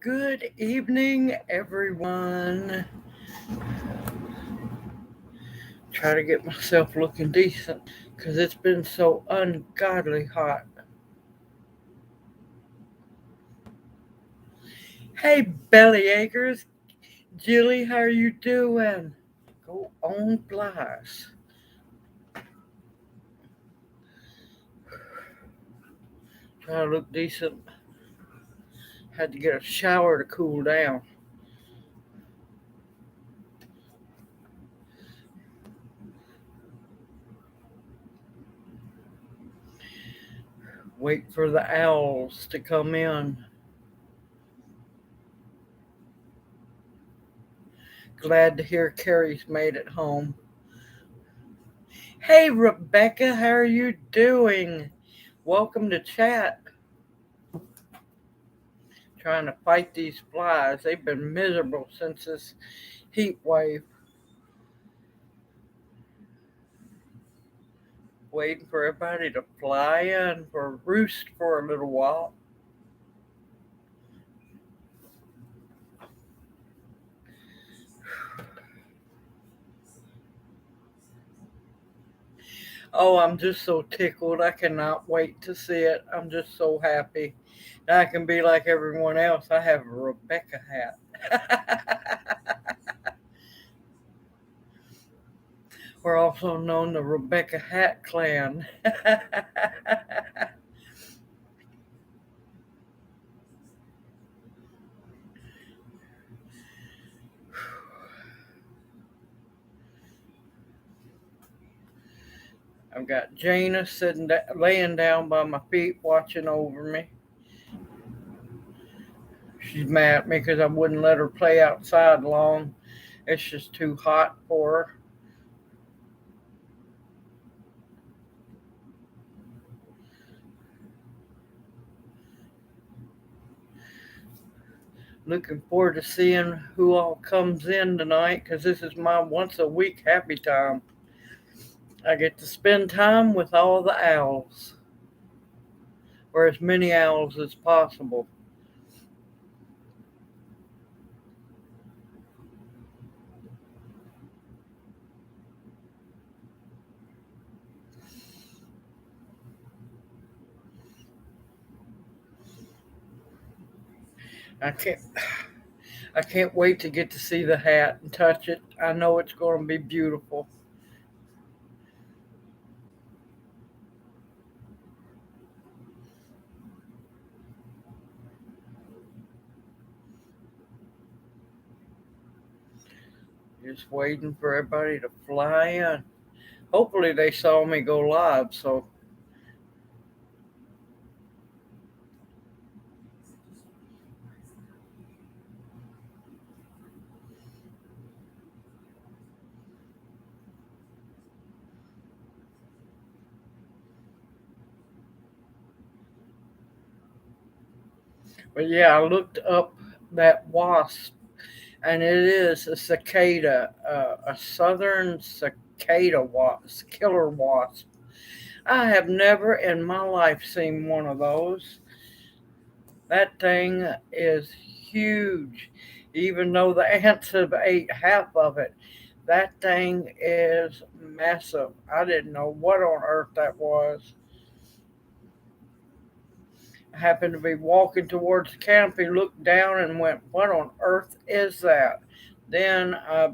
Good evening, everyone. Try to get myself looking decent because it's been so ungodly hot. Hey, bellyachers. Jilly, how are you doing? Go on, Blythe. Try to look decent. Had to get a shower to cool down. Wait for the owls to come in. Glad to hear Carrie's made it home. Hey, Rebecca, how are you doing? Welcome to chat. Trying to fight these flies. They've been miserable since this heat wave. Waiting for everybody to fly in for roost for a little while. Oh, I'm just so tickled. I cannot wait to see it. I'm just so happy. Now I can be like everyone else. I have a Rebecca hat. We're also known the Rebecca Hat Clan. I've got Jana laying down by my feet watching over me. She's mad at me because I wouldn't let her play outside long. It's just too hot for her. Looking forward to seeing who all comes in tonight because this is my once a week happy time. I get to spend time with all the owls, or as many owls as possible. I can't I can't wait to get to see the hat and touch it. I know it's going to be beautiful. Just waiting for everybody to fly in. Hopefully they saw me go live, so but yeah, I looked up that wasp and it is a cicada, a southern cicada wasp, killer wasp. I have never in my life seen one of those. That thing is huge. Even though the ants have ate half of it, that thing is massive. I didn't know what on earth that was. I happened to be walking towards the canopy, looked down, and went, "What on earth is that?" Then I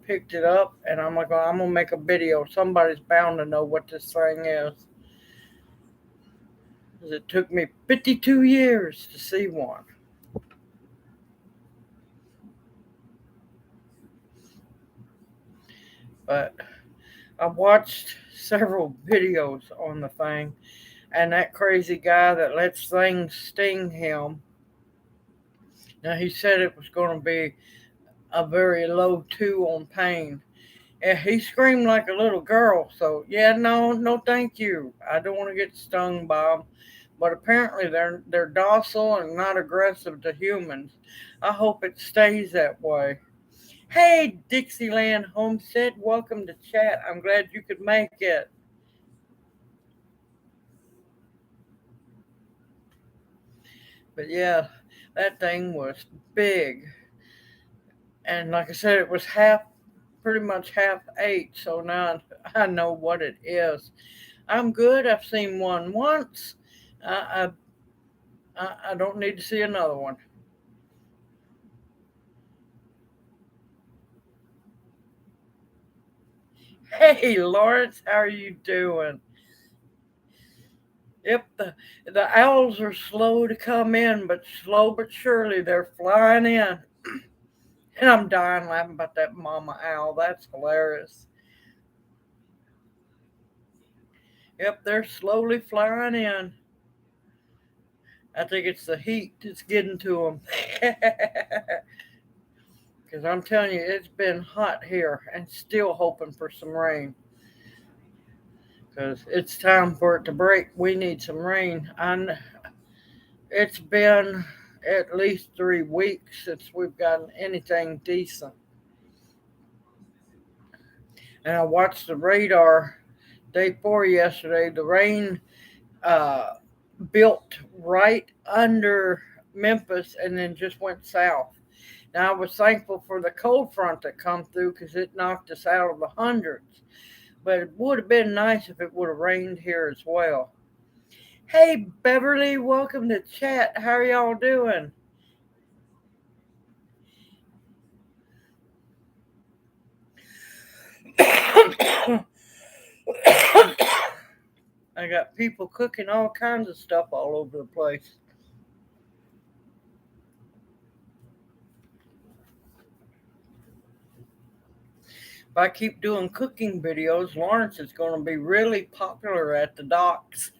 picked it up, and I'm like, "I'm gonna make a video. Somebody's bound to know what this thing is." 'Cause it took me 52 years to see one. But I watched several videos on the thing, and that crazy guy that lets things sting him. Now he said it was going to be a very low 2 on pain. And he screamed like a little girl. So yeah, no, no, thank you. I don't want to get stung by them. But apparently they're docile and not aggressive to humans. I hope it stays that way. Hey, Dixieland Homestead, welcome to chat. I'm glad you could make it. But yeah, That thing was big. And like I said, it was pretty much half ate. So now I know what it is. I'm good. I've seen one once. I, I don't need to see another one. Hey, Lawrence, how are you doing? Yep, the owls are slow to come in, but slow but surely they're flying in. And I'm dying laughing about that mama owl. That's hilarious. Yep, they're slowly flying in. I think it's the heat that's getting to them. Because I'm telling you, it's been hot here and still hoping for some rain. Because it's time for it to break. We need some rain. It's been at least 3 weeks since we've gotten anything decent. And I watched the radar day 4 yesterday. The rain uh, built right under Memphis and then just went south. Now I was thankful for the cold front that come through because it knocked us out of the hundreds. But it would have been nice if it would have rained here as well. Hey Beverly, welcome to chat. How are y'all doing? I got people cooking all kinds of stuff all over the place. If I keep doing cooking videos, Lawrence is going to be really popular at the docks.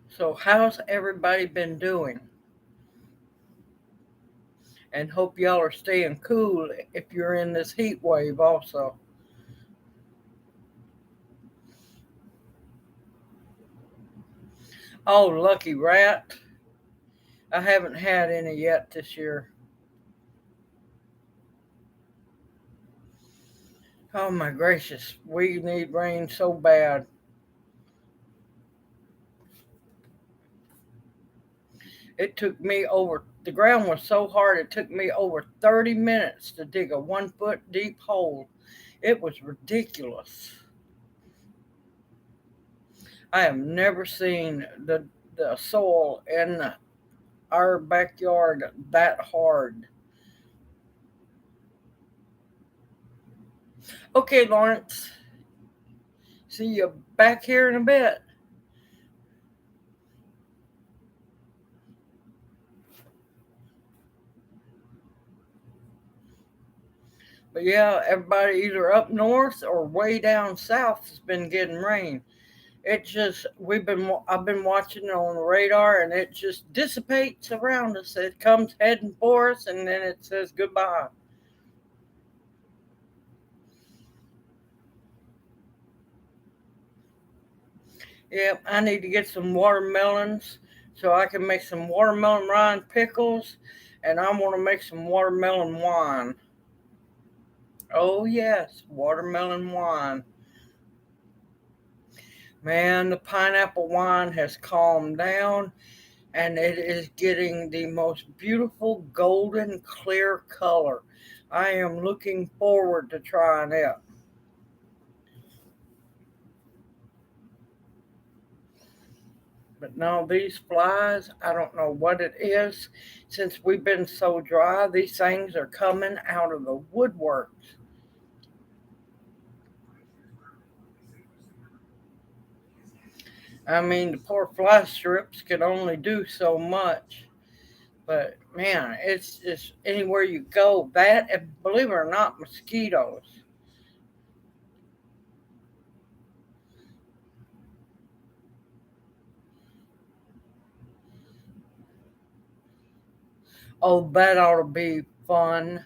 So, how's everybody been doing? And hope y'all are staying cool if you're in this heat wave, also. Oh, lucky rat. I haven't had any yet this year. Oh my gracious, we need rain so bad. The ground was so hard, it took me over 30 minutes to dig a 1 foot deep hole. It was ridiculous. I have never seen the soil in our backyard that hard. Okay, Lawrence, see you back here in a bit. But yeah, everybody either up north or way down south has been getting rain. It just I've been watching it on the radar and it just dissipates around us. It comes heading for us and then it says goodbye. Yep, I need to get some watermelons so I can make some watermelon rind pickles and I want to make some watermelon wine. Oh yes, watermelon wine. Man, the pineapple wine has calmed down and it is getting the most beautiful golden clear color. I am looking forward to trying it. But no, these flies, I don't know what it is. Since we've been so dry, these things are coming out of the woodwork. I mean, the poor fly strips can only do so much. But man, it's just anywhere you go, that, and believe it or not, mosquitoes. Oh, that ought to be fun.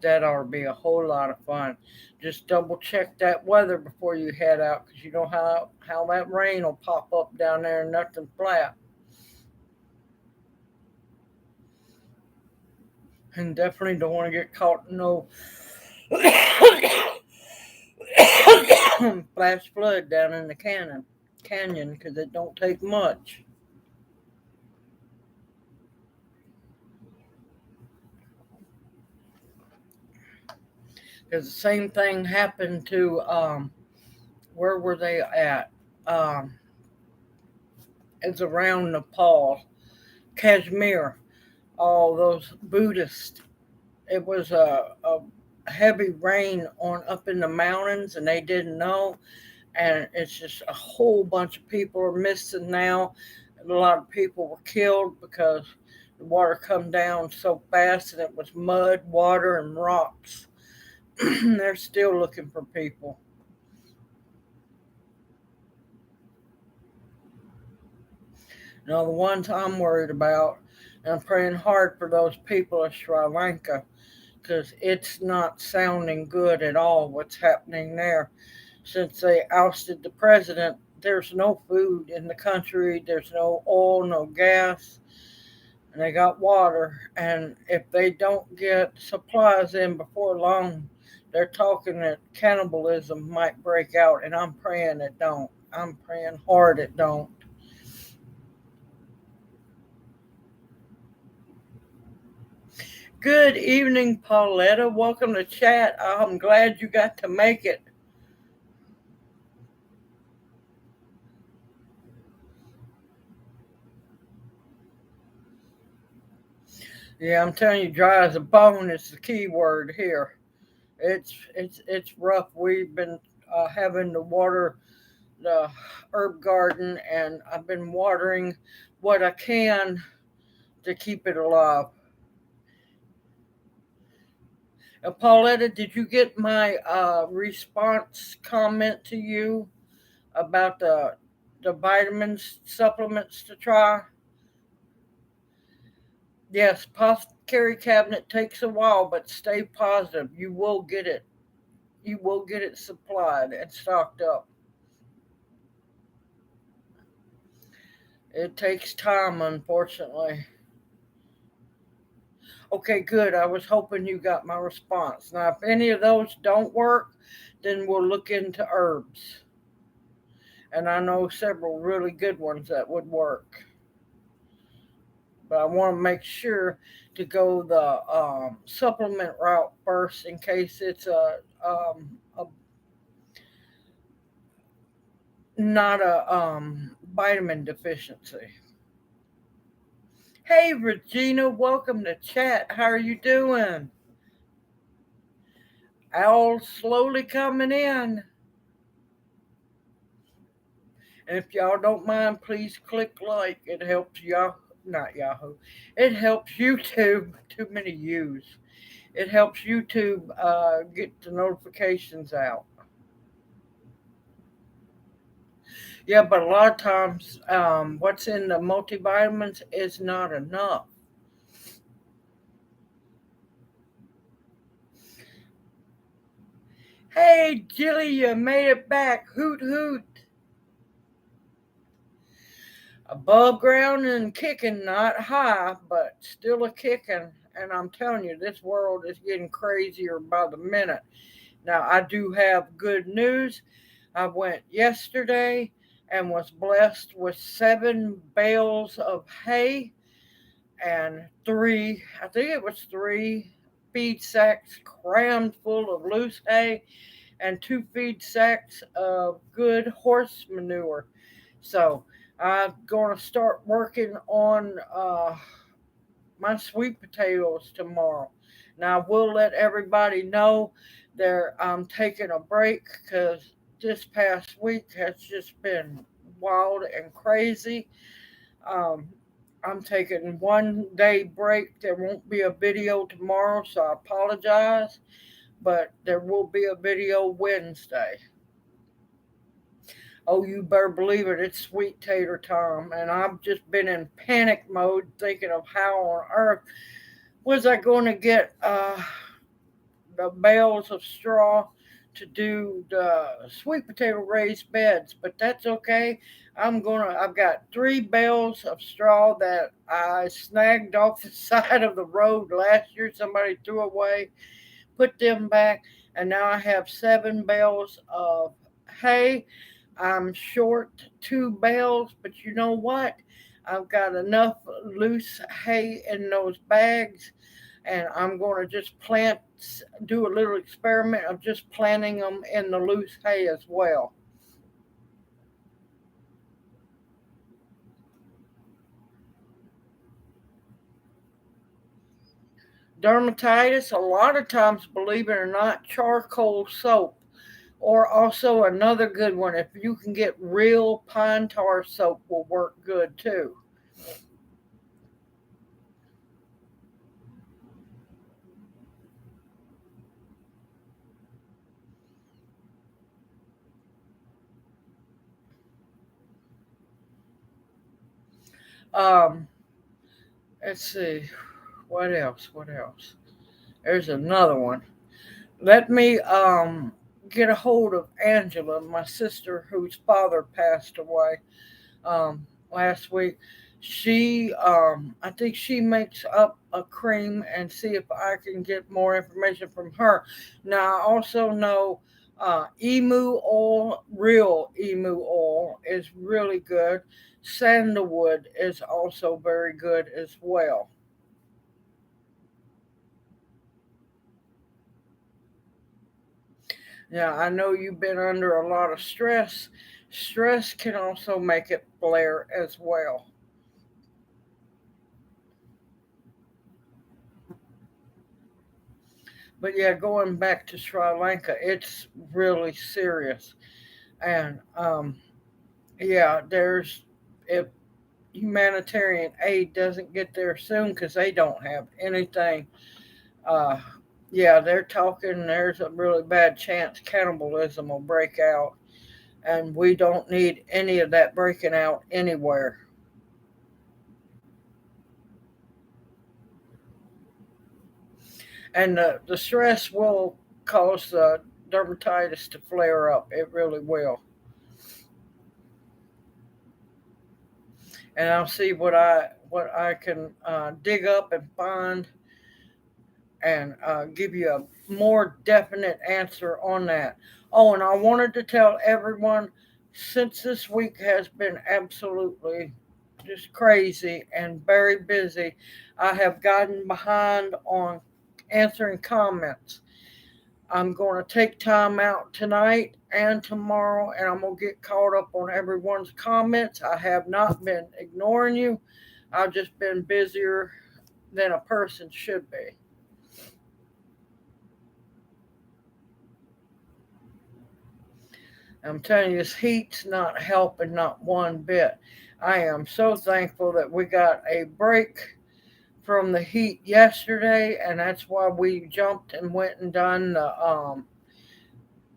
That ought to be a whole lot of fun. Just double check that weather before you head out because you know how that rain will pop up down there and nothing flat. And definitely don't want to get caught in no Flash flood down in the canyon because it don't take much. Because the same thing happened to where were they at? It's around Nepal, Kashmir. All those Buddhists. It was a heavy rain on up in the mountains, and they didn't know. And it's just a whole bunch of people are missing now. A lot of people were killed because the water come down so fast, and it was mud, water, and rocks. They're still looking for people. Now, the ones I'm worried about, and I'm praying hard for those people of Sri Lanka because it's not sounding good at all what's happening there. Since they ousted the president, there's no food in the country, there's no oil, no gas, and they got water. And if they don't get supplies in before long, they're talking that cannibalism might break out, and I'm praying it don't. I'm praying hard it don't. Good evening, Pauletta. Welcome to chat. I'm glad you got to make it. Yeah, I'm telling you, dry as a bone is the key word here. It's rough. We've been having to water the herb garden, and I've been watering what I can to keep it alive. Pauletta, did you get my response comment to you about the vitamins supplements to try? Yes, apothecary cabinet takes a while, but stay positive. You will get it. You will get it supplied and stocked up. It takes time, unfortunately. Okay, good. I was hoping you got my response. Now, if any of those don't work, then we'll look into herbs. And I know several really good ones that would work. But I want to make sure to go the supplement route first in case it's a not a vitamin deficiency. Hey, Regina, welcome to chat. How are you doing? All slowly coming in. And if y'all don't mind, please click like. It helps Yahoo, not Yahoo. It helps YouTube. Too many U's. It helps YouTube get the notifications out. Yeah, but a lot of times, what's in the multivitamins is not enough. Hey, Jilly, you made it back. Hoot, hoot. Above ground and kicking, not high, but still a kicking. And I'm telling you, this world is getting crazier by the minute. Now, I do have good news. I went yesterday and was blessed with 7 bales of hay and I think it was 3 feed sacks crammed full of loose hay and 2 feed sacks of good horse manure. So I'm going to start working on my sweet potatoes tomorrow. Now, we'll let everybody know that I'm taking a break because this past week has just been wild and crazy. Um, I'm taking 1 day break. There won't be a video tomorrow, so I apologize, but there will be a video Wednesday. Oh, you better believe it, it's sweet tater time, and I've just been in panic mode thinking of how on earth was I going to get the bales of straw to do the sweet potato raised beds, but that's okay. I've got 3 bales of straw that I snagged off the side of the road last year. Somebody threw away, put them back, and now I have 7 bales of hay. I'm short 2 bales, but you know what? I've got enough loose hay in those bags, and I'm going to just do a little experiment of just planting them in the loose hay as well. Dermatitis, a lot of times, believe it or not, charcoal soap. Or also another good one, if you can get real pine tar soap, will work good too. Um, let's see, what else? What else? There's another one. Let me get a hold of Angela, my sister, whose father passed away last week. I think she makes up a cream, and see if I can get more information from her. Now, I also know emu oil, real emu oil, is really good. Sandalwood is also very good as well. Now, I know you've been under a lot of stress. Stress can also make it flare as well. But yeah, going back to Sri Lanka, it's really serious. And yeah, there's if humanitarian aid doesn't get there soon because they don't have anything. Uh, yeah, they're talking. There's a really bad chance cannibalism will break out, and we don't need any of that breaking out anywhere. And the stress will cause the dermatitis to flare up. It really will. And I'll see what I can dig up and find, and give you a more definite answer on that. Oh, and I wanted to tell everyone, since this week has been absolutely just crazy and very busy, I have gotten behind on answering comments. I'm going to take time out tonight and tomorrow, and I'm going to get caught up on everyone's comments. I have not been ignoring you. I've just been busier than a person should be. I'm telling you, this heat's not helping, not one bit. I am so thankful that we got a break from the heat yesterday, and that's why we jumped and went and done the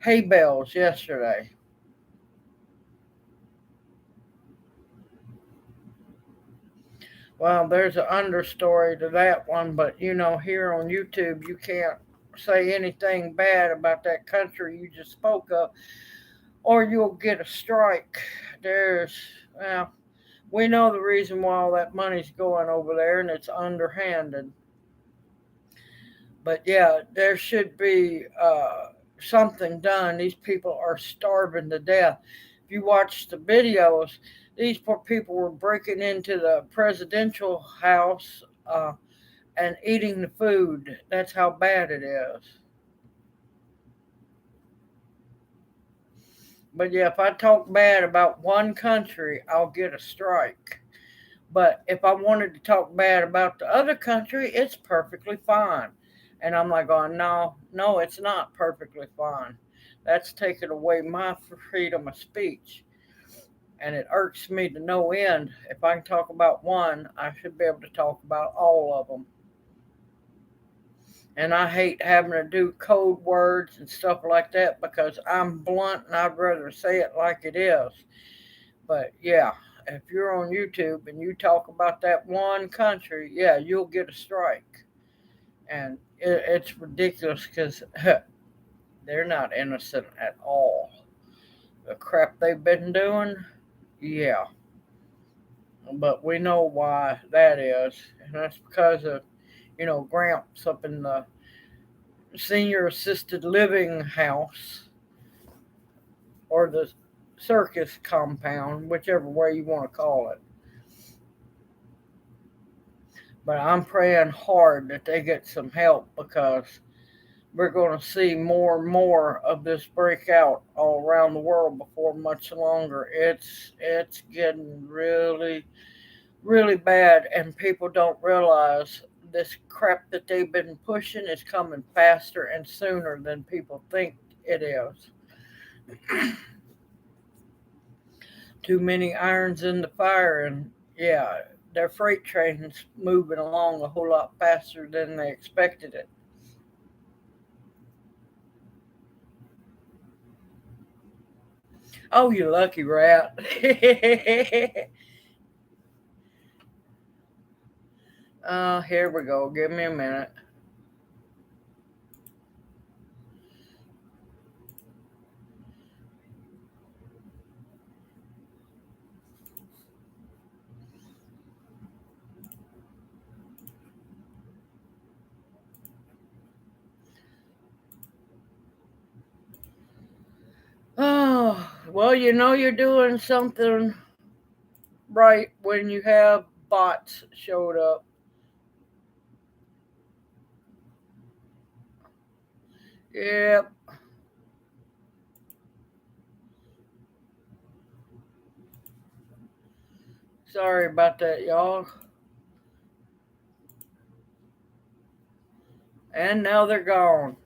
hay bales yesterday. Well, there's an understory to that one, but here on YouTube, you can't say anything bad about that country you just spoke of, or you'll get a strike. Well, we know the reason why all that money's going over there, and it's underhanded. But yeah, there should be something done. These people are starving to death. If you watch the videos, these poor people were breaking into the presidential house and eating the food. That's how bad it is. But yeah, if I talk bad about one country, I'll get a strike. But if I wanted to talk bad about the other country, it's perfectly fine. And I'm like, oh, no, no, it's not perfectly fine. That's taking away my freedom of speech. And it irks me to no end. If I can talk about one, I should be able to talk about all of them. And I hate having to do code words and stuff like that because I'm blunt and I'd rather say it like it is. But yeah, if you're on YouTube and you talk about that one country, yeah, you'll get a strike. And it's ridiculous because they're not innocent at all. The crap they've been doing, yeah. But we know why that is. And that's because of, Gramps up in the senior assisted living house or the circus compound, whichever way you want to call it. But I'm praying hard that they get some help because we're going to see more and more of this break out all around the world before much longer. It's getting really really bad, and people don't realize this crap that they've been pushing is coming faster and sooner than people think it is. Too many irons in the fire, and yeah, their freight train's moving along a whole lot faster than they expected it. Oh, you lucky rat. Here we go. Give me a minute. Oh, well, you know you're doing something right when you have bots showed up. Yep. Sorry about that, y'all. And now they're gone.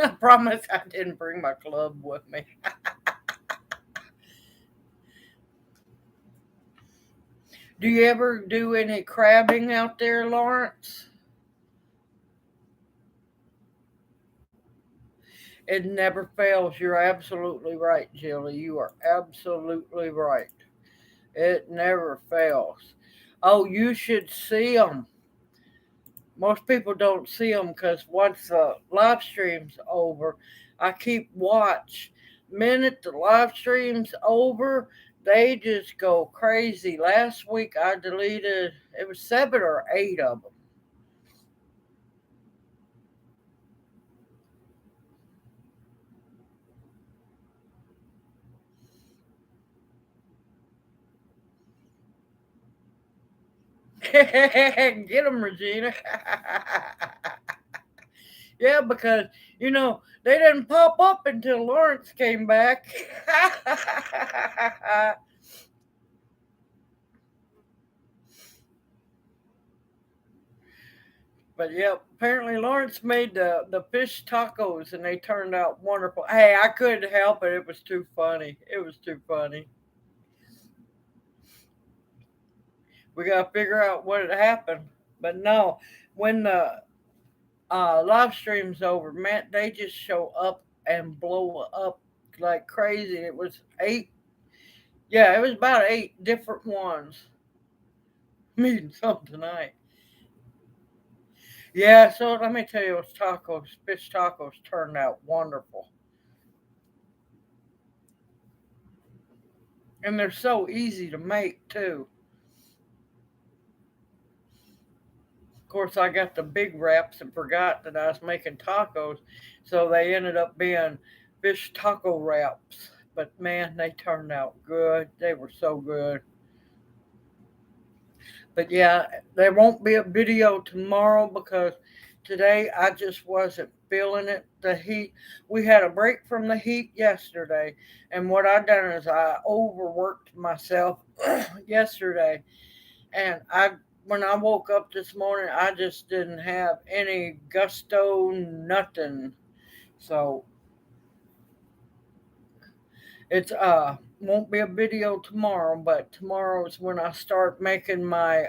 I promise I didn't bring my club with me. Do you ever do any crabbing out there, Lawrence? It never fails. You're absolutely right, Jilly. You are absolutely right. It never fails. Oh, you should see them. Most people don't see them because once the live stream's over, I keep watch. Minute the live stream's over, they just go crazy. Last week I deleted it was 7 or 8 of them. Get them, Regina. Yeah, because they didn't pop up until Lawrence came back. But yeah, apparently Lawrence made the fish tacos and they turned out wonderful. Hey, I couldn't help it. It was too funny. It was too funny. We got to figure out what had happened. But no, when the live stream's over, man, they just show up and blow up like crazy. It was 8. Yeah, it was about 8 different ones meeting some tonight. Yeah, so let me tell you, those tacos, fish tacos, turned out wonderful. And they're so easy to make, too. Of course, I got the big wraps and forgot that I was making tacos, so they ended up being fish taco wraps. But man, they turned out good. They were so good. But yeah, there won't be a video tomorrow because today I just wasn't feeling it. The heat, we had a break from the heat yesterday, and what I done is I overworked myself yesterday, and I when I woke up this morning, I just didn't have any gusto, nothing. So it's won't be a video tomorrow, but tomorrow is when I start making my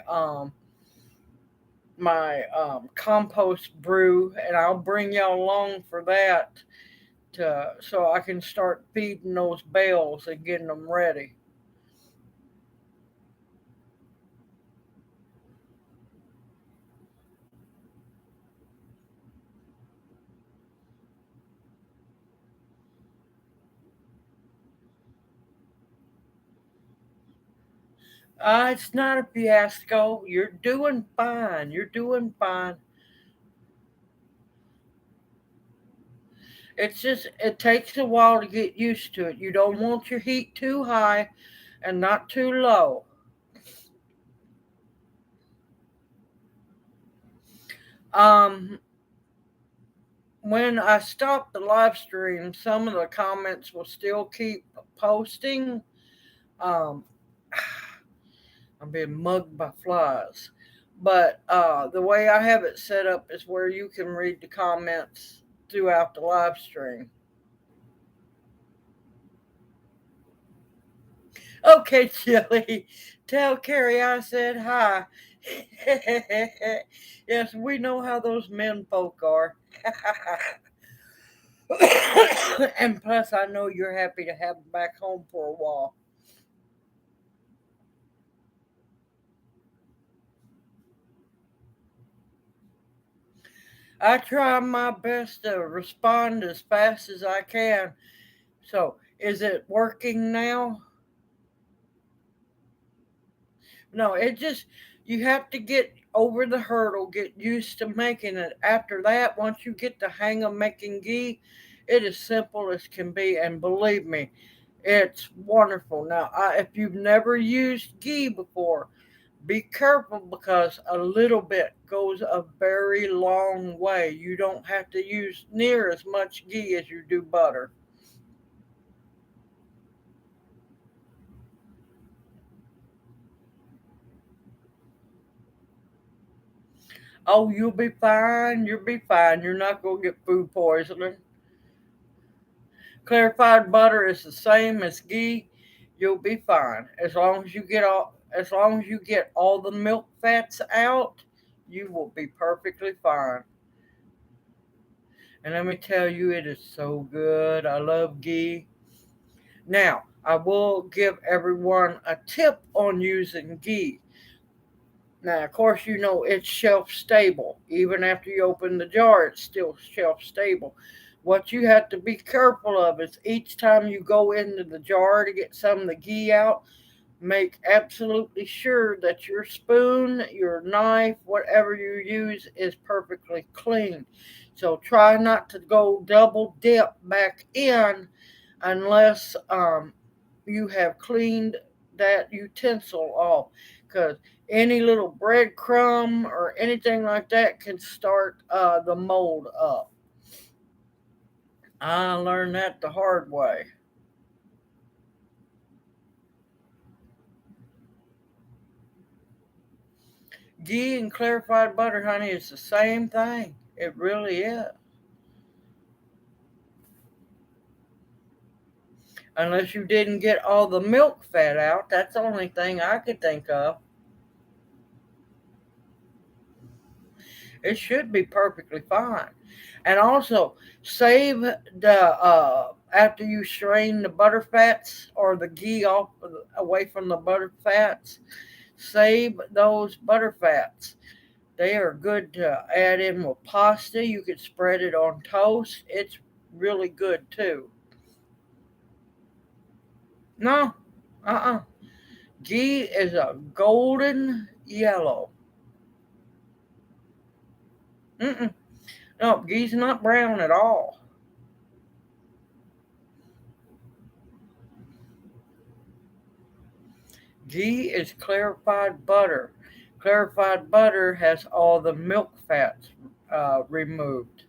compost brew, and I'll bring y'all along for that so I can start feeding those bales and getting them ready. It's not a fiasco. You're doing fine. You're doing fine. It takes a while to get used to it. You don't want your heat too high and not too low. Um, when I stop the live stream, some of the comments will still keep posting. Um, I'm being mugged by flies. But the way I have it set up is where you can read the comments throughout the live stream. Okay, Chili, tell Carrie I said hi. Yes, we know how those men folk are. And plus, I know you're happy to have him back home for a while. I try my best to respond as fast as I can. So, is it working now? No, you have to get over the hurdle, get used to making it. After that, once you get the hang of making ghee, it is simple as can be. And believe me, it's wonderful. Now, if you've never used ghee before, be careful because a little bit goes a very long way. You don't have to use near as much ghee as you do butter. Oh, you'll be fine. You'll be fine. You're not going to get food poisoning. Clarified butter is the same as ghee. You'll be fine as long as you get all the milk fats out. You will be perfectly fine. And let me tell you, it is so good. I love ghee. Now, I will give everyone a tip on using ghee. Now, of course, you know it's shelf stable. Even after you open the jar, it's still shelf stable. What you have to be careful of is each time you go into the jar to get some of the ghee out, make absolutely sure that your spoon, your knife, whatever you use is perfectly clean. So try not to go double dip back in unless you have cleaned that utensil off, because any little breadcrumb or anything like that can start the mold up. I learned that the hard way. Ghee and clarified butter, honey, is the same thing. It really is. Unless you didn't get all the milk fat out, that's the only thing I could think of. It should be perfectly fine. And also, save the after you strain the butter fats or the ghee off away from the butter fats, save those butter fats. They are good to add in with pasta. You could spread it on toast. It's really good too. No, ghee is a golden yellow. Mm-mm. No, ghee's not brown at all. Ghee is clarified butter. Clarified butter has all the milk fats removed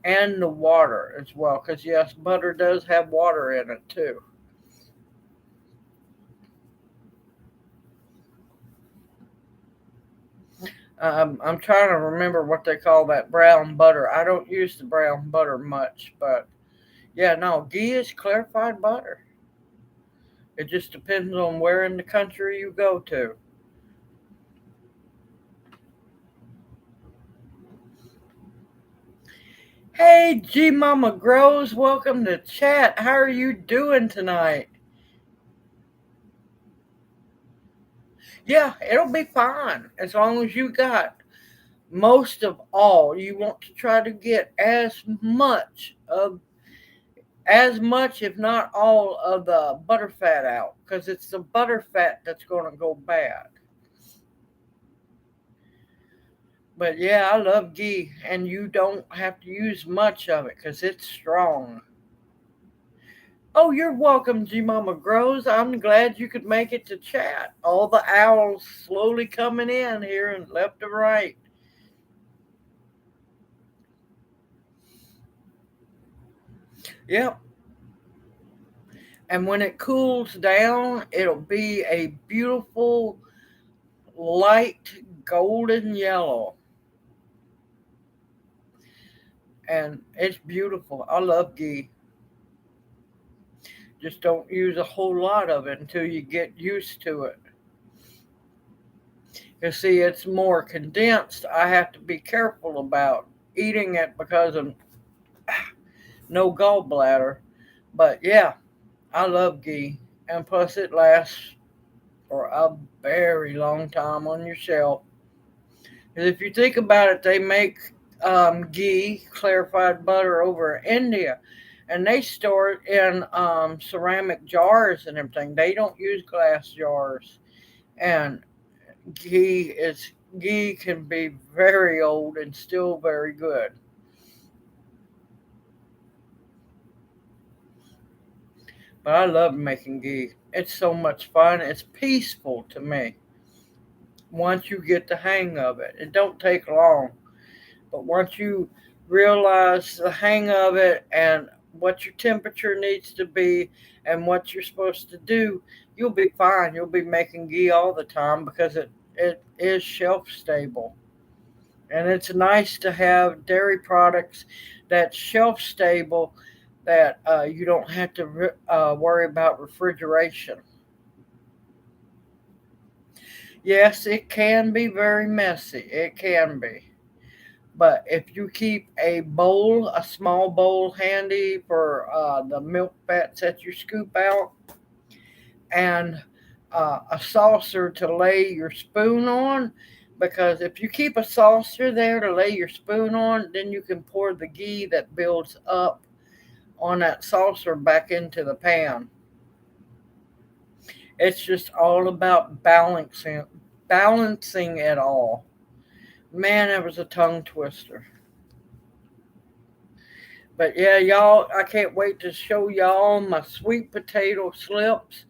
and the water as well. Because, yes, butter does have water in it too. I'm trying to remember what they call that brown butter. I don't use the brown butter much, but yeah, no, ghee is clarified butter. It just depends on where in the country you go to. Hey, G Mama Grows, welcome to chat. How are you doing tonight? Yeah, it'll be fine as long as you got most of all. You want to try to get as much, if not all, of the butter fat out because it's the butter fat that's going to go bad. But yeah, I love ghee, and you don't have to use much of it because it's strong. Oh, you're welcome, G Mama Grows. I'm glad you could make it to chat. All the owls slowly coming in here and left and right. Yep. And when it cools down, it'll be a beautiful light golden yellow. And it's beautiful. I love ghee. Just don't use a whole lot of it until you get used to it. You see, it's more condensed. I have to be careful about eating it because of no gallbladder. But yeah, I love ghee. And plus, it lasts for a very long time on your shelf. Because if you think about it, they make ghee, clarified butter over in India, and they store it in ceramic jars and everything. They don't use glass jars. And ghee can be very old and still very good. But I love making ghee. It's so much fun. It's peaceful to me. Once you get the hang of it, it don't take long. But once you realize the hang of it and what your temperature needs to be and what you're supposed to do, you'll be fine. You'll be making ghee all the time because it is shelf stable. And it's nice to have dairy products that's shelf stable that you don't have to worry about refrigeration. Yes, it can be very messy. It can be. But if you keep a small bowl handy for the milk fats that you scoop out, and a saucer to lay your spoon on, because if you keep a saucer there to lay your spoon on, then you can pour the ghee that builds up on that saucer back into the pan. It's just all about balancing it all. Man, that was a tongue twister. But yeah, y'all, I can't wait to show y'all my sweet potato slips.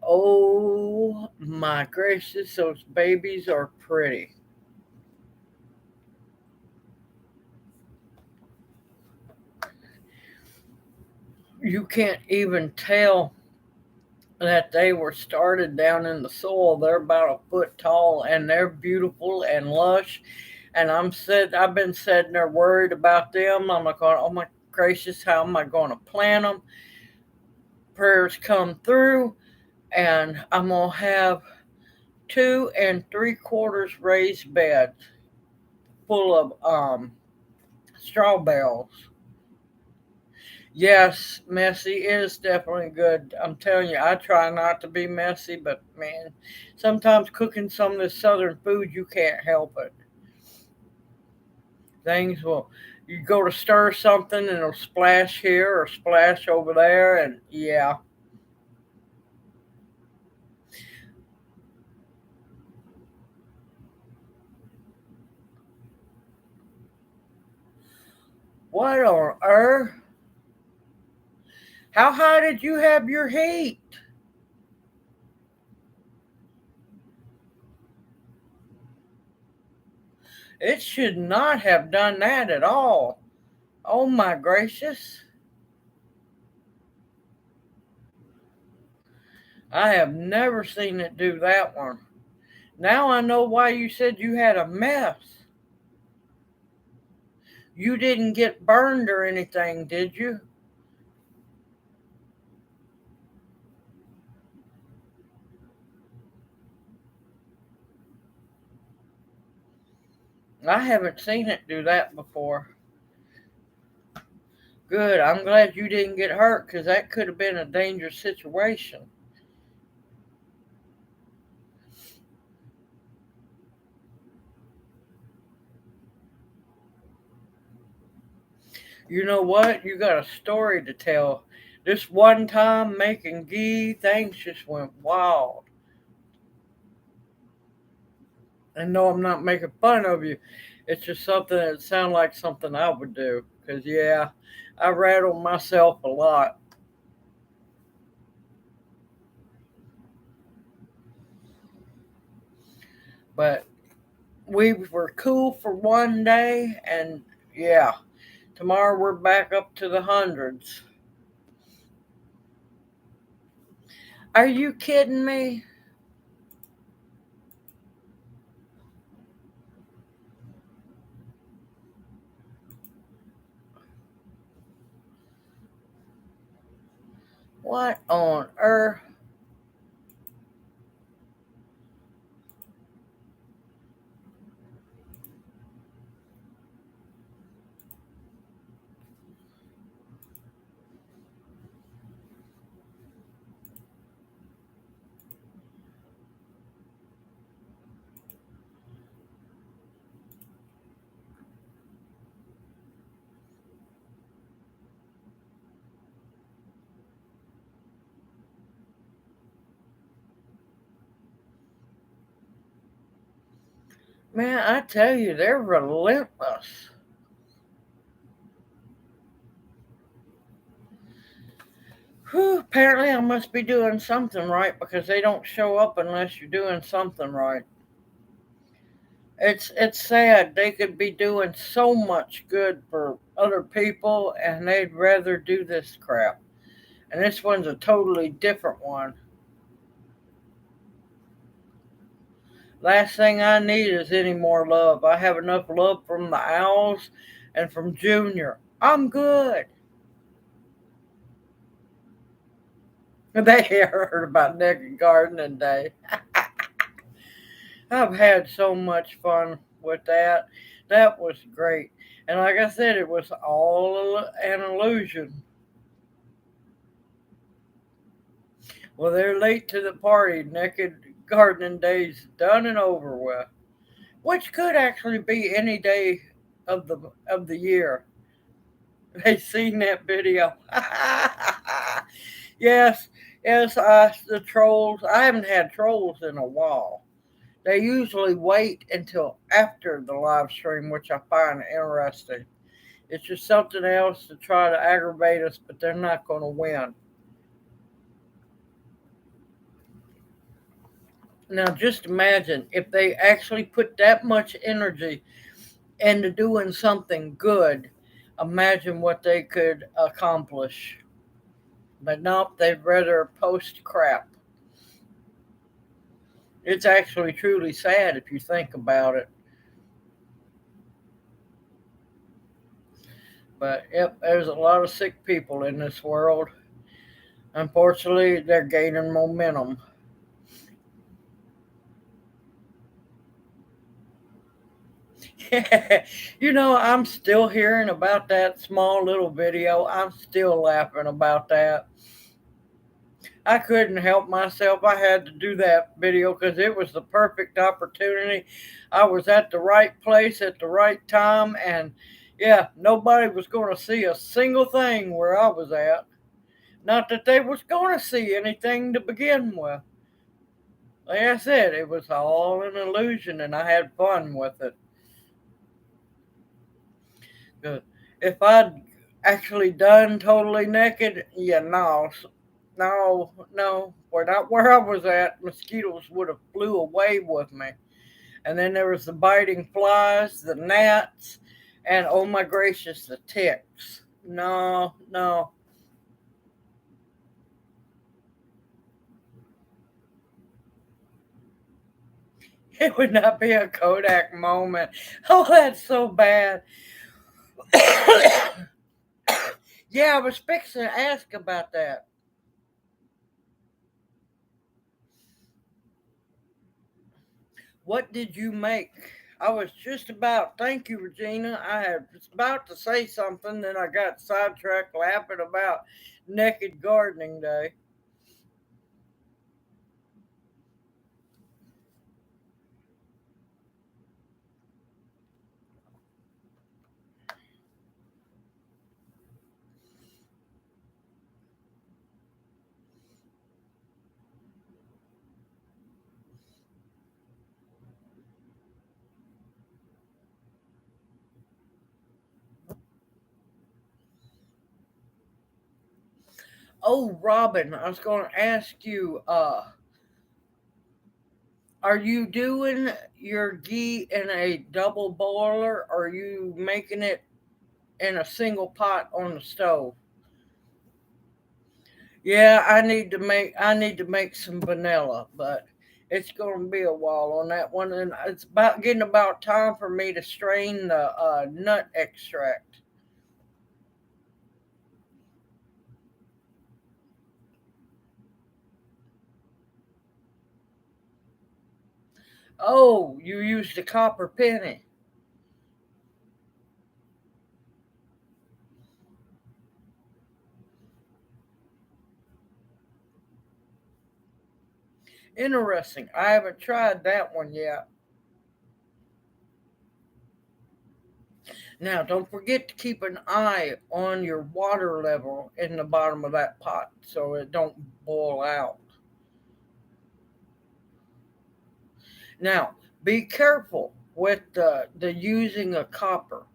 Oh my gracious, those babies are pretty. You can't even tell that they were started down in the soil. They're about a foot tall and they're beautiful and lush. And I've been sitting there worried about them. I'm like, oh my gracious, how am I going to plant them? Prayers come through, and I'm gonna have 2 3/4 raised beds full of straw bales. Yes, messy is definitely good. I'm telling you, I try not to be messy, but man, sometimes cooking some of this southern food, you can't help it. Things will, you go to stir something and it'll splash here or splash over there, and yeah. What on earth? How high did you have your heat? It should not have done that at all. Oh my gracious. I have never seen it do that one. Now I know why you said you had a mess. You didn't get burned or anything, did you? I haven't seen it do that before. Good. I'm glad you didn't get hurt because that could have been a dangerous situation. You know what? You got a story to tell. This one time making ghee, things just went wild. And no, I'm not making fun of you. It's just something that sounds like something I would do. Because, yeah, I rattle myself a lot. But we were cool for one day, and yeah, tomorrow we're back up to the hundreds. Are you kidding me? What on earth? Man, I tell you, they're relentless. Whew, apparently, I must be doing something right because they don't show up unless you're doing something right. It's sad. They could be doing so much good for other people, and they'd rather do this crap. And this one's a totally different one. Last thing I need is any more love. I have enough love from the owls and from Junior. I'm good. They heard about Naked Gardening Day. I've had so much fun with that. That was great. And like I said, it was all an illusion. Well, they're late to the party. Naked Gardening Day's done and over with, which could actually be any day of the year. They seen that video. Yes, yes. The trolls. I haven't had trolls in a while. They usually wait until after the live stream, which I find interesting. It's just something else to try to aggravate us, but they're not going to win. Now, just imagine if they actually put that much energy into doing something good. Imagine what they could accomplish. But nope, they'd rather post crap. It's actually truly sad if you think about it. But yep, there's a lot of sick people in this world. Unfortunately, they're gaining momentum. I'm still hearing about that small little video. I'm still laughing about that. I couldn't help myself. I had to do that video because it was the perfect opportunity. I was at the right place at the right time, and yeah, nobody was going to see a single thing where I was at. Not that they was going to see anything to begin with. Like I said, it was all an illusion, and I had fun with it. If I'd actually done totally naked, yeah, no, no, we're not where I was at. Mosquitoes would have flew away with me. And then there was the biting flies, the gnats, and oh my gracious, the ticks. No, no. It would not be a Kodak moment. Oh, that's so bad. Yeah, I was fixing to ask about that. What did you make? I was just about, thank you, Regina. Was about to say something, then I got sidetracked laughing about Naked Gardening Day. Oh, Robin, I was going to ask you, are you doing your ghee in a double boiler, or are you making it in a single pot on the stove? Yeah, I need to make some vanilla, but it's going to be a while on that one, and it's about getting about time for me to strain the nut extract. Oh, you used a copper penny. Interesting. I haven't tried that one yet. Now, don't forget to keep an eye on your water level in the bottom of that pot so it don't boil out. Now, be careful with the using of copper.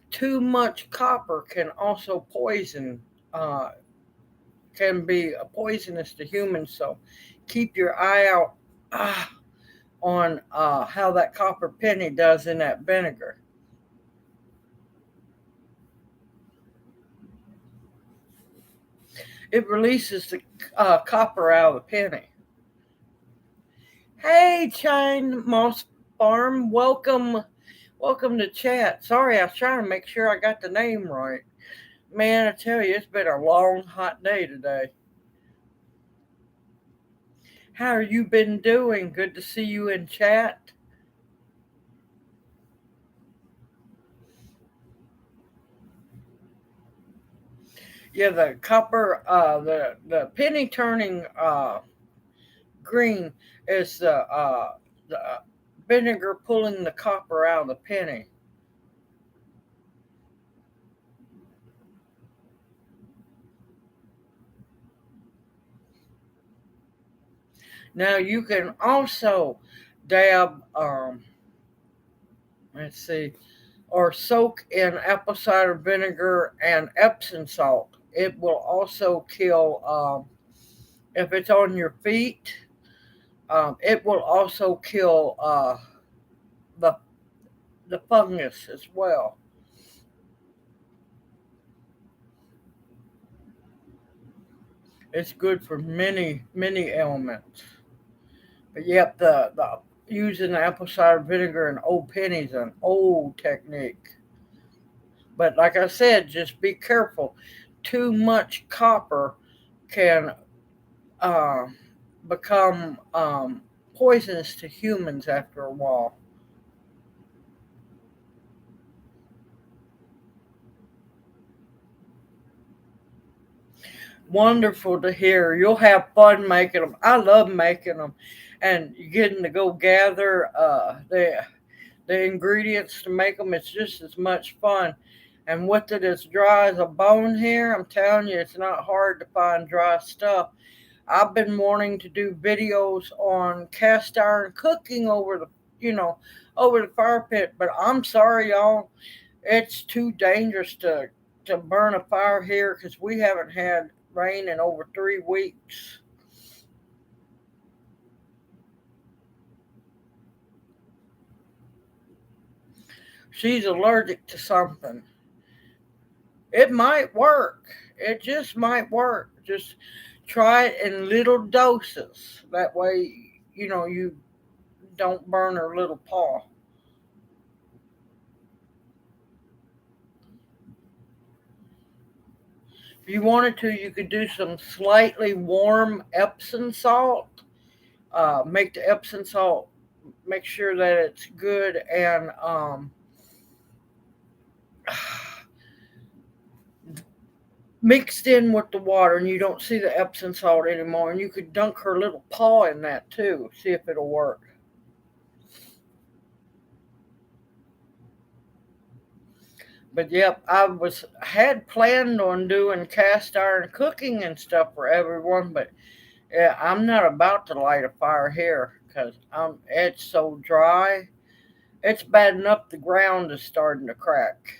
Too much copper can also uh, can be poisonous to humans. So keep your eye out on how that copper penny does in that vinegar. It releases the copper out of the penny. Hey, Chine Moss Farm, welcome to chat. Sorry, I was trying to make sure I got the name right. Man, I tell you, it's been a long, hot day today. How are you been doing? Good to see you in chat. Yeah, the copper, the penny turning green is the vinegar pulling the copper out of the penny. Now you can also dab, let's see, or soak in apple cider vinegar and Epsom salt. It will also kill, if it's on your feet, it will also kill the, the fungus as well. It's good for many, many ailments. But yep, the using apple cider vinegar and old pennies an old technique. But like I said, just be careful. Too much copper can uh, become poisonous to humans after a while. Wonderful to hear. You'll have fun making them. I love making them, and getting to go gather the ingredients to make them. It's just as much fun. And with it as dry as a bone here, I'm telling you, it's not hard to find dry stuff. I've been wanting to do videos on cast iron cooking you know, over the fire pit, but I'm sorry, y'all, it's too dangerous to burn a fire here because we haven't had rain in over 3 weeks. She's allergic to something. It might work. It just might work. Just try it in little doses. That way, you don't burn her little paw. If you wanted to, you could do some slightly warm Epsom salt. Make the Epsom salt, make sure that it's good and mixed in with the water, and you don't see the Epsom salt anymore. And you could dunk her little paw in that too. See if it'll work. But yep, had planned on doing cast iron cooking and stuff for everyone, but yeah, I'm not about to light a fire here because it's so dry. It's bad enough the ground is starting to crack.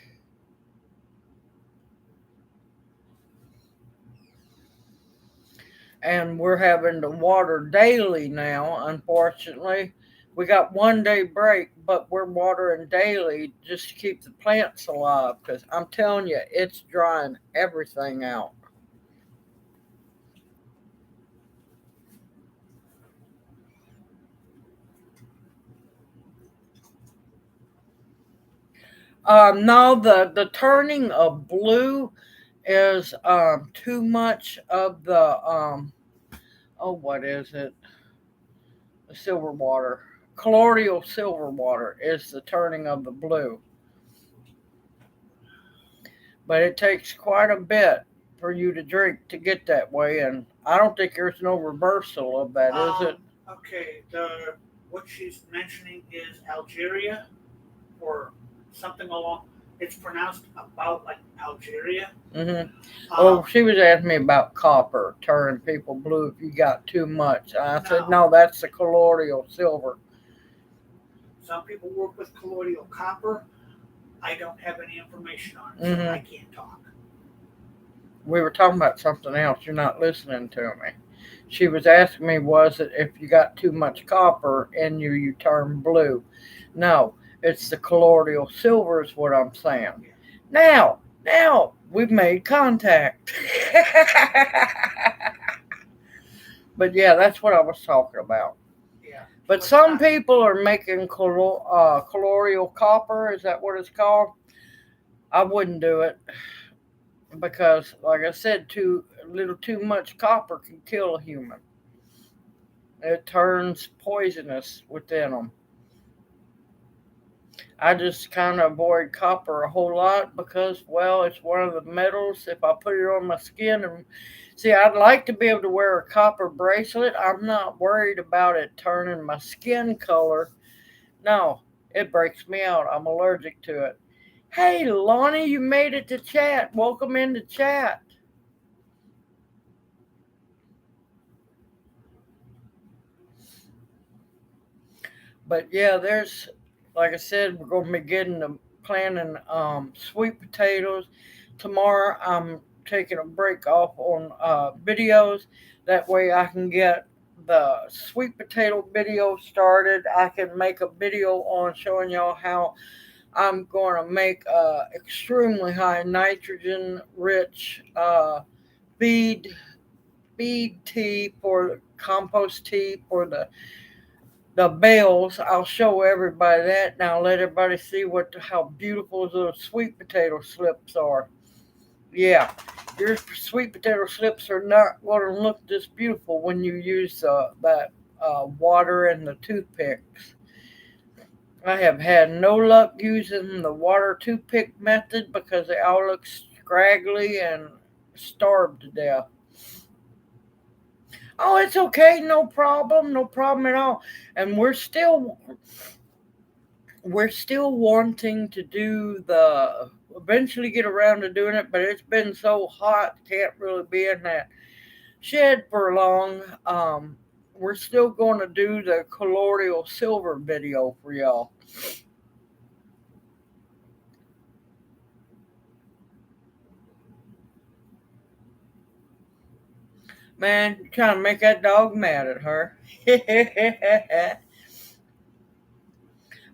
and we're having to water daily now, unfortunately. We got 1 day break, but we're watering daily just to keep the plants alive because I'm telling you, it's drying everything out. No, the turning of blue is too much of the oh, what is it? The silver water. Colloidal silver water is the turning of the blue. But it takes quite a bit for you to drink to get that way, and I don't think there's no reversal of that, is it? Okay, the what she's mentioning is Algeria or something along. It's pronounced about like Algeria. Well, Um, she was asking me about copper turning people blue if you got too much. I said, no, no, that's the colloidal silver. some people work with colloidal copper. I don't have any information on it, so I hmm can't talk. We were talking about something else. You're not listening to me. She was asking me, was it if you got too much copper in you, you turn blue? No, it's the colloidal silver, is what I'm saying. Yeah, Now, we've made contact. But yeah, that's what I was talking about. yeah, But but some people are making colloidal copper. Is that what it's called? I wouldn't do it because, like I said, too little too much copper can kill a human. It turns poisonous within them. I just kind of avoid copper a whole lot because, well, it's one of the metals. If I put it on my skin, and see, I'd like to be able to wear a copper bracelet. I'm not worried about it turning my skin color. No, it breaks me out. I'm allergic to it. Hey, Lonnie, you made it to chat. Welcome into chat. But yeah, there's, like I said, we're going to be getting to planting sweet potatoes. Tomorrow, I'm taking a break off on videos. That way, I can get the sweet potato video started. I can make a video on showing y'all how I'm going to make extremely high nitrogen rich feed feed tea for compost tea for the bales. I'll show everybody that. Now let everybody see what how beautiful those sweet potato slips are. Yeah, your sweet potato slips are not going to look this beautiful when you use that water and the toothpicks. I have had no luck using the water toothpick method because they all look scraggly and starved to death. Oh, it's okay, no problem at all. And we're still wanting to do the eventually get around to doing it, but it's been so hot, can't really be in that shed for long. We're still going to do the colloidal silver video for y'all. Man, you're trying to make that dog mad at her.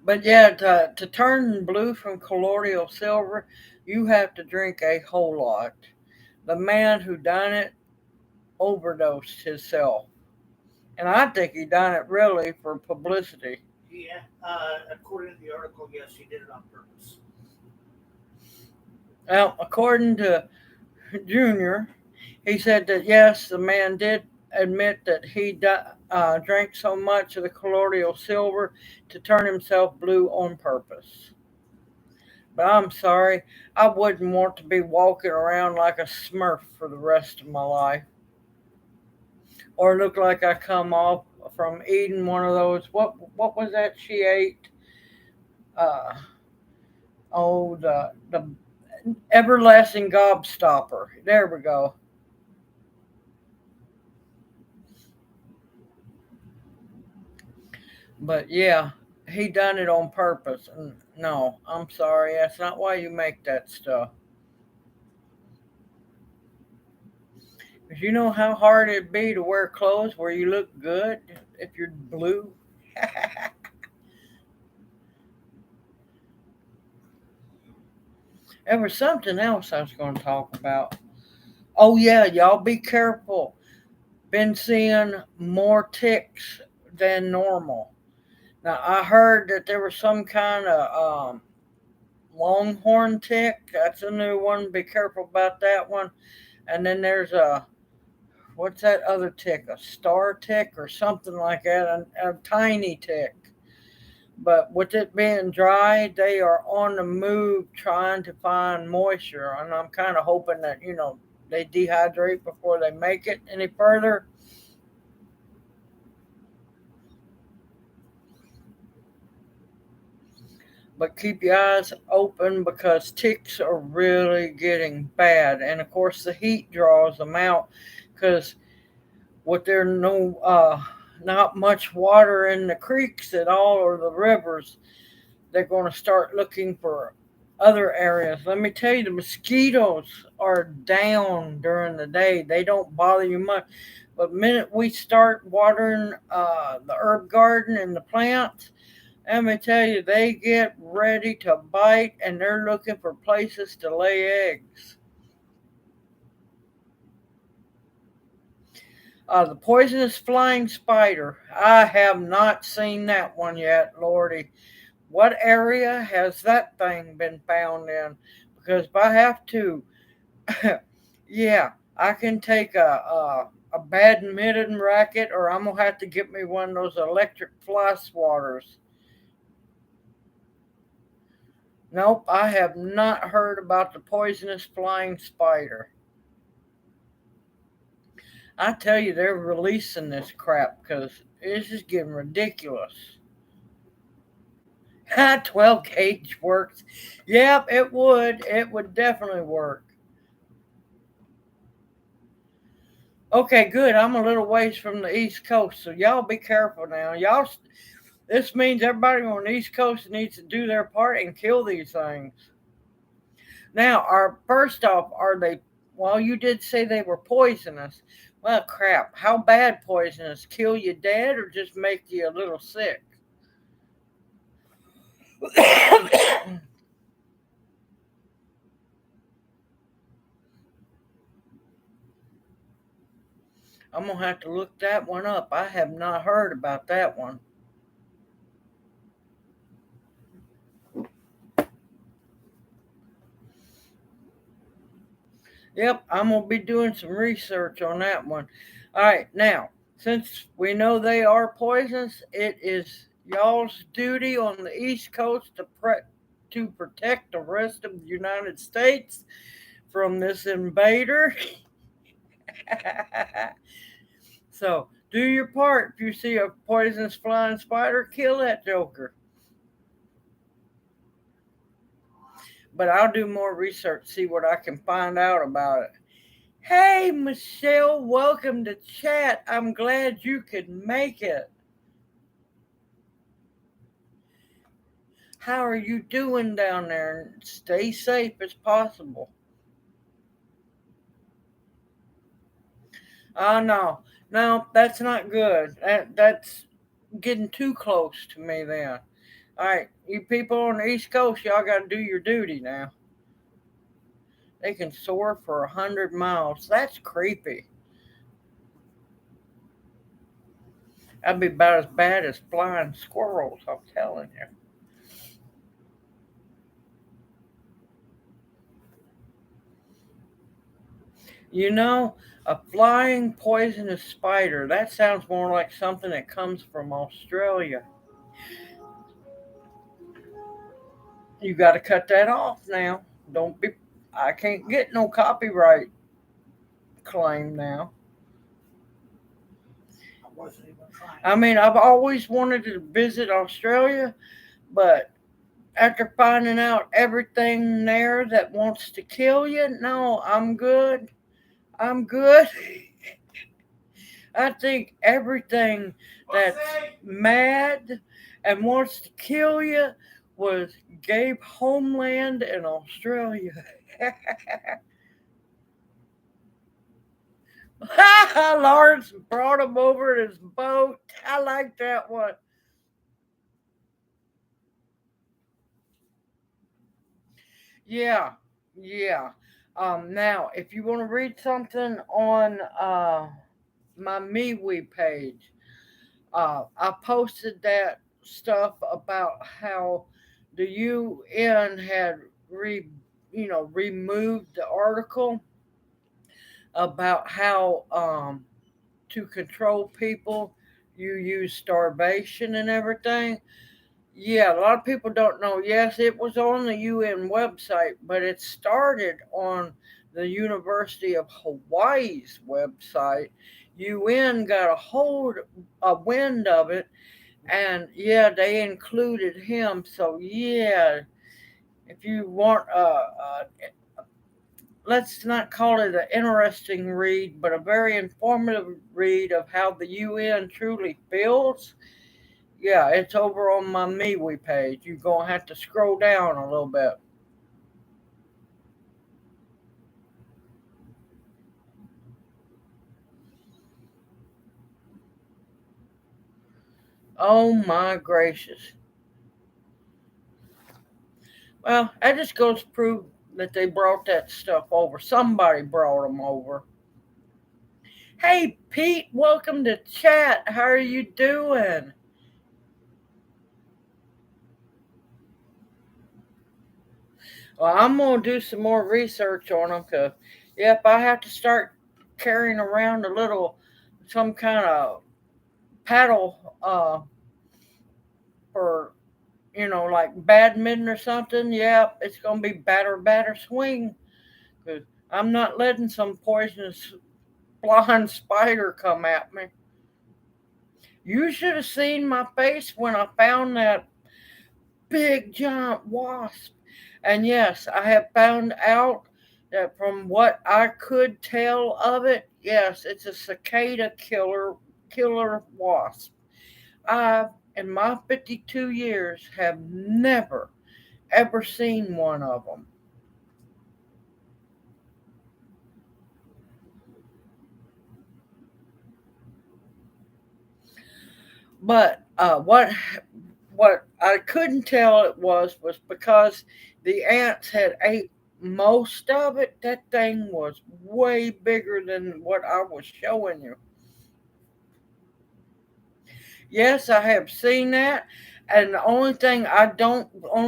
But yeah, to turn blue from colloidal silver, you have to drink a whole lot. The man who done it overdosed himself. And I think he done it really for publicity. yeah. According to the article, yes, he did it on purpose. Well, according to Junior, he said that yes, the man did admit that he drank so much of the colloidal silver to turn himself blue on purpose. But I'm sorry, I wouldn't want to be walking around like a smurf for the rest of my life. Or look like I come off from eating one of those. What was that she ate? Uh, the everlasting gobstopper. There we go. But yeah, he done it on purpose. And no, I'm sorry. That's not why you make that stuff. 'Cause you know how hard it'd be to wear clothes where you look good if you're blue? There was something else I was going to talk about. Oh, yeah, y'all be careful. Been seeing more ticks than normal. Now, I heard that there was some kind of longhorn tick. That's a new one. Be careful about that one. And then there's what's that other tick? A star tick or something like that? A tiny tick. But with it being dry, they are on the move trying to find moisture. And I'm kind of hoping that, they dehydrate before they make it any further. But keep your eyes open because ticks are really getting bad. And of course, the heat draws them out because with there not much water in the creeks at all or the rivers, they're going to start looking for other areas. Let me tell you, the mosquitoes are down during the day. They don't bother you much. But the minute we start watering the herb garden and the plants, let me tell you, they get ready to bite and they're looking for places to lay eggs. The poisonous flying spider. I have not seen that one yet, Lordy. What area has that thing been found in? Because if I have to, yeah, I can take a badminton racket or I'm going to have to get me one of those electric fly swatters. Nope, I have not heard about the poisonous flying spider. I tell you, they're releasing this crap because it's just getting ridiculous. 12 gauge works. Yep, it would. It would definitely work. Okay, good. I'm a little ways from the East Coast, so y'all be careful now. This means everybody on the East Coast needs to do their part and kill these things. Now, first off, are they? Well, you did say they were poisonous. Well, crap. How bad poisonous? Kill you dead or just make you a little sick? I'm gonna have to look that one up. I have not heard about that one. Yep, I'm gonna be doing some research on that one. All right, now since we know they are poisonous, it is y'all's duty on the East Coast to protect the rest of the United States from this invader. So do your part. If you see a poisonous flying spider, kill that joker. But I'll do more research, see what I can find out about it. Hey, Michelle, welcome to chat. I'm glad you could make it. How are you doing down there? Stay safe as possible. Oh, no. No, that's not good. That's getting too close to me then. All right, you people on the East Coast, y'all got to do your duty now. They can soar for 100 miles. That's creepy. That'd be about as bad as flying squirrels, I'm telling you. You know, a flying poisonous spider, that sounds more like something that comes from Australia. You got to cut that off now. Don't be, I can't get no copyright claim now. I wasn't even trying. I mean, I've always wanted to visit Australia, but after finding out everything there that wants to kill you, no, I'm good. I'm good. I think everything that's mad and wants to kill you was Gabe Homeland in Australia. Lawrence brought him over in his boat. I like that one. Yeah, yeah. Now, if you want to read something on my MeWe page, I posted that stuff about how the UN had removed the article about how to control people you use starvation and everything. Yeah, a lot of people don't know. Yes, it was on the UN website, but it started on the University of Hawaii's website. UN got a wind of it, and yeah, they included him. So yeah, if you want let's not call it an interesting read, but a very informative read of how the UN truly feels. Yeah, it's over on my MeWe page. You're gonna have to scroll down a little bit. Oh my gracious. Well, that just goes to prove that they brought that stuff over. Somebody brought them over. Hey Pete, welcome to chat. How are you doing? Well, I'm gonna do some more research on them because, yep, I have to start carrying around a little, some kind of paddle for like badminton or something. Yep, it's gonna be batter, batter, swing. Cause I'm not letting some poisonous flying spider come at me. You should have seen my face when I found that big giant wasp. And yes, I have found out that from what I could tell of it, yes, it's a cicada killer wasp. I, in my 52 years, have never ever seen one of them. But what I couldn't tell it was because the ants had ate most of it. That thing was way bigger than what I was showing you. Yes, I have seen that. And the only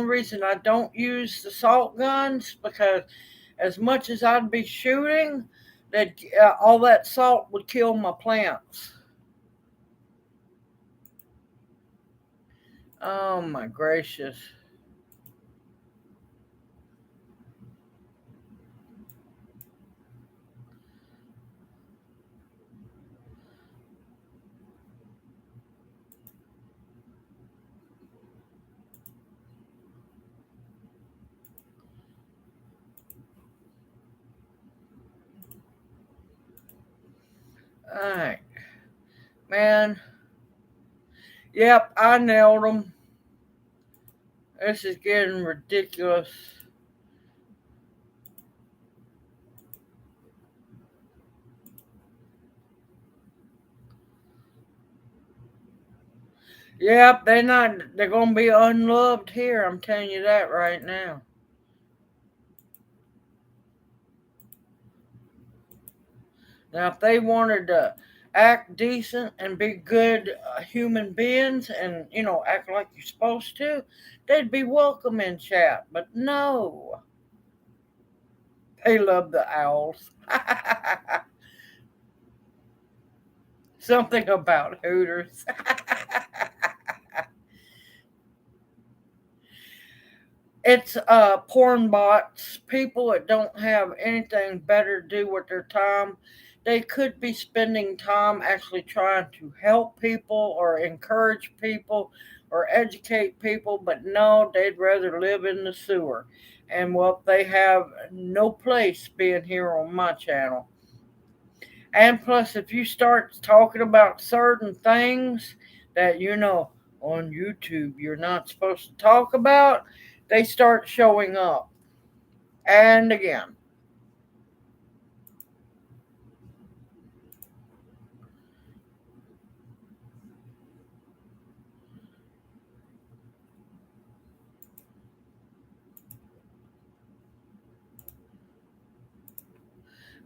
reason I don't use the salt guns because as much as I'd be shooting, that all that salt would kill my plants. Oh my gracious! All right, man. Yep, I nailed them. This is getting ridiculous. Yep, they're gonna be unloved here, I'm telling you that right now. Now if they wanted to act decent and be good human beings and act like you're supposed to, they'd be welcome in chat. But no, they love the owls. Something about Hooters. It's porn bots, people that don't have anything better to do with their time. They could be spending time actually trying to help people or encourage people or educate people, but no, they'd rather live in the sewer. And well, they have no place being here on my channel. And plus, if you start talking about certain things that on YouTube you're not supposed to talk about, they start showing up. And again,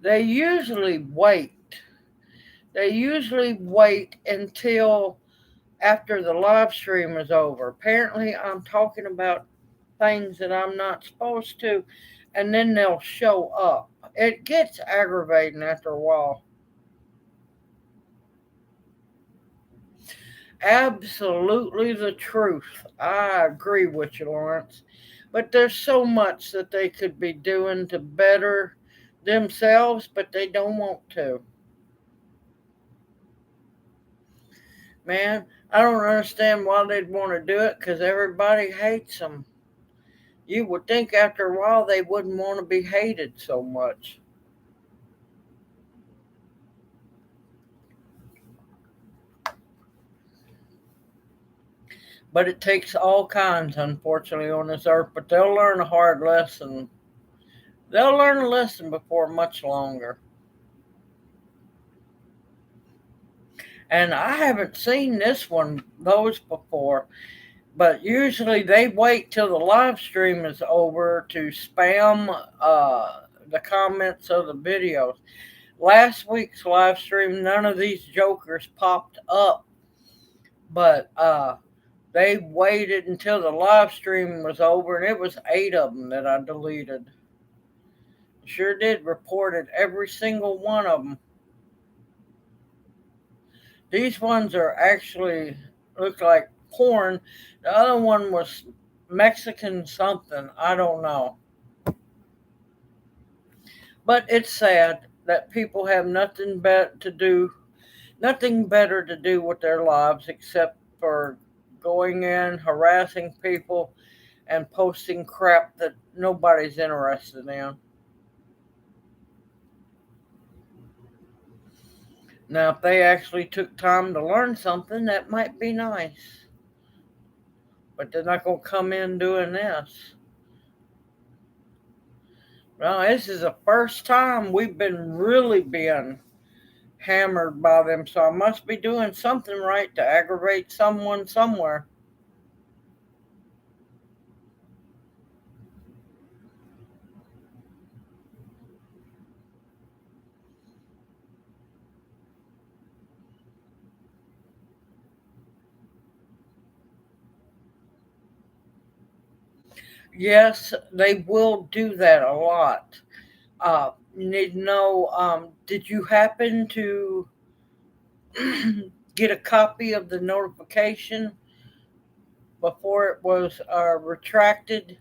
They usually wait. They usually wait until after the live stream is over. Apparently, I'm talking about things that I'm not supposed to, and then they'll show up. It gets aggravating after a while. Absolutely the truth. I agree with you, Lawrence. But there's so much that they could be doing to better themselves, but they don't want to. Man, I don't understand why they'd want to do it because everybody hates them. You would think after a while they wouldn't want to be hated so much. But it takes all kinds, unfortunately, on this earth. But they'll learn a hard lesson. They'll learn a lesson before much longer. And I haven't seen those before. But usually they wait till the live stream is over to spam the comments of the videos. Last week's live stream, none of these jokers popped up, but they waited until the live stream was over, and it was 8 of them that I deleted. Sure did, reported every single one of them. These ones are actually look like porn. The other one was Mexican something. I don't know. But it's sad that people have nothing better to do with their lives except for going in, harassing people, and posting crap that nobody's interested in. Now, if they actually took time to learn something, that might be nice. But they're not going to come in doing this. Well, this is the first time we've been really being hammered by them, so I must be doing something right to aggravate someone somewhere. Yes, they will do that a lot. You need to know, did you happen to get a copy of the notification before it was retracted?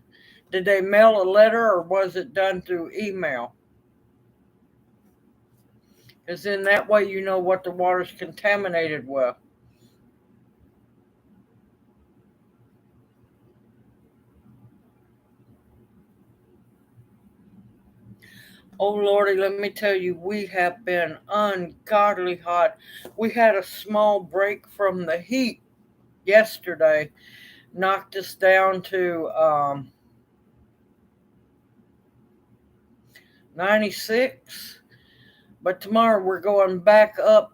Did they mail a letter or was it done through email? Because then that way you know what the water's contaminated with. Oh Lordy, let me tell you, we have been ungodly hot. We had a small break from the heat yesterday, knocked us down to 96. But tomorrow we're going back up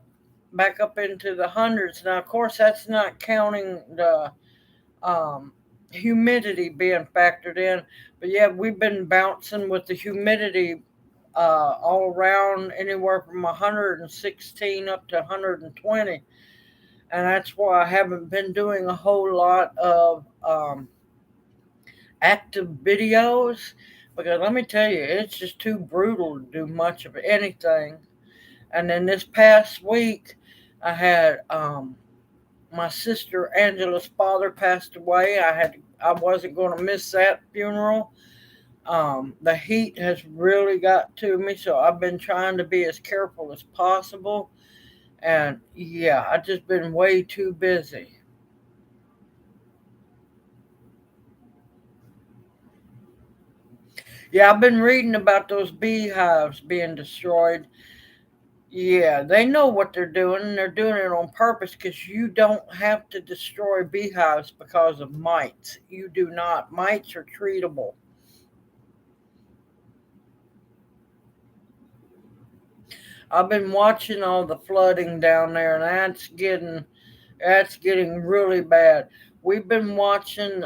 into the hundreds. Now, of course, that's not counting the humidity being factored in. But yeah, we've been bouncing with the humidity all around anywhere from 116 up to 120. And that's why I haven't been doing a whole lot of active videos. Because let me tell you, it's just too brutal to do much of anything. And then this past week, I had my sister Angela's father passed away. I wasn't going to miss that funeral. The heat has really got to me, so I've been trying to be as careful as possible. And yeah, I've just been way too busy. Yeah, I've been reading about those beehives being destroyed. Yeah, they know what they're doing, and they're doing it on purpose because you don't have to destroy beehives because of mites. You do not. Mites are treatable. I've been watching all the flooding down there, and that's getting really bad. We've been watching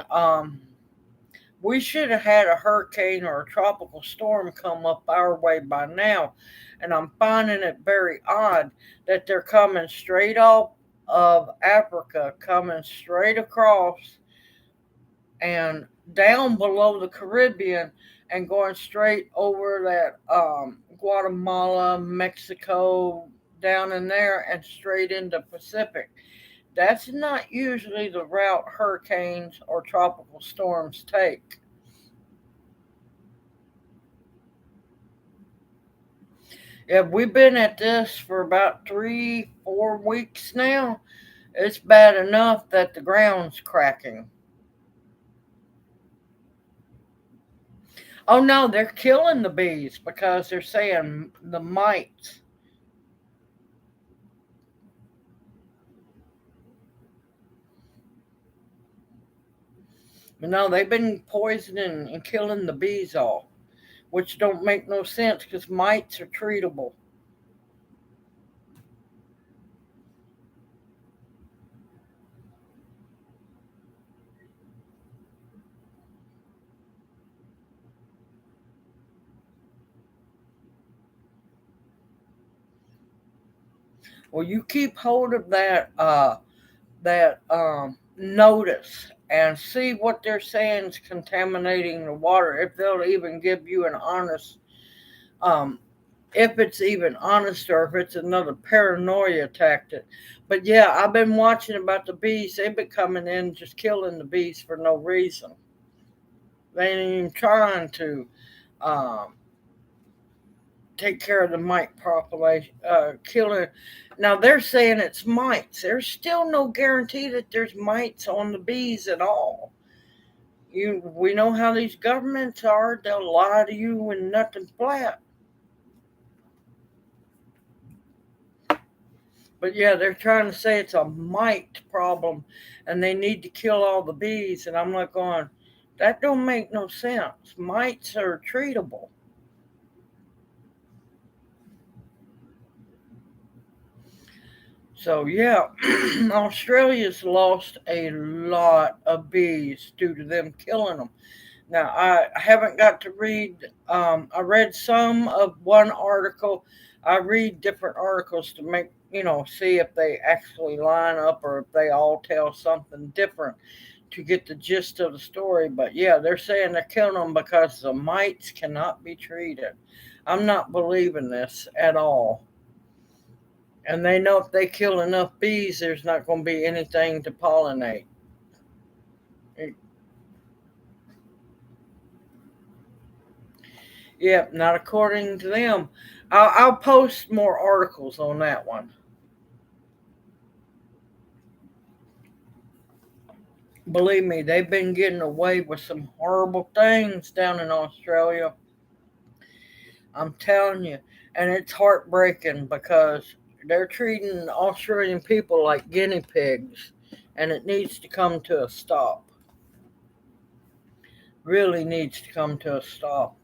We should have had a hurricane or a tropical storm come up our way by now. And I'm finding it very odd that they're coming straight off of Africa, coming straight across and down below the Caribbean and going straight over that Guatemala, Mexico, down in there and straight into Pacific. That's not usually the route hurricanes or tropical storms take. Yeah, we've been at this for about 3, 4 weeks now. It's bad enough that the ground's cracking. Oh no, they're killing the bees because they're saying the mites. But no, they've been poisoning and killing the bees off, which don't make no sense because mites are treatable. Well, you keep hold of that notice and see what they're saying is contaminating the water. If they'll even give you an honest, um, if it's even honest or if it's another paranoia tactic. But yeah, I've been watching about the bees. They've been coming in just killing the bees for no reason. They ain't even trying to um, take care of the mite population, killing. Now they're saying it's mites. There's still no guarantee that there's mites on the bees at all. We know how these governments are. They'll lie to you when nothing's flat. But yeah, they're trying to say it's a mite problem, and they need to kill all the bees. And I'm like going, that don't make no sense. Mites are treatable. So yeah, Australia's lost a lot of bees due to them killing them. Now I haven't got to read. I read some of one article. I read different articles to make see if they actually line up or if they all tell something different to get the gist of the story. But yeah, they're saying they're killing them because the mites cannot be treated. I'm not believing this at all. And they know if they kill enough bees, there's not going to be anything to pollinate. Yep, not according to them. I'll post more articles on that one. Believe me, they've been getting away with some horrible things down in Australia. I'm telling you. And it's heartbreaking because they're treating Australian people like guinea pigs. And it needs to come to a stop. Really needs to come to a stop.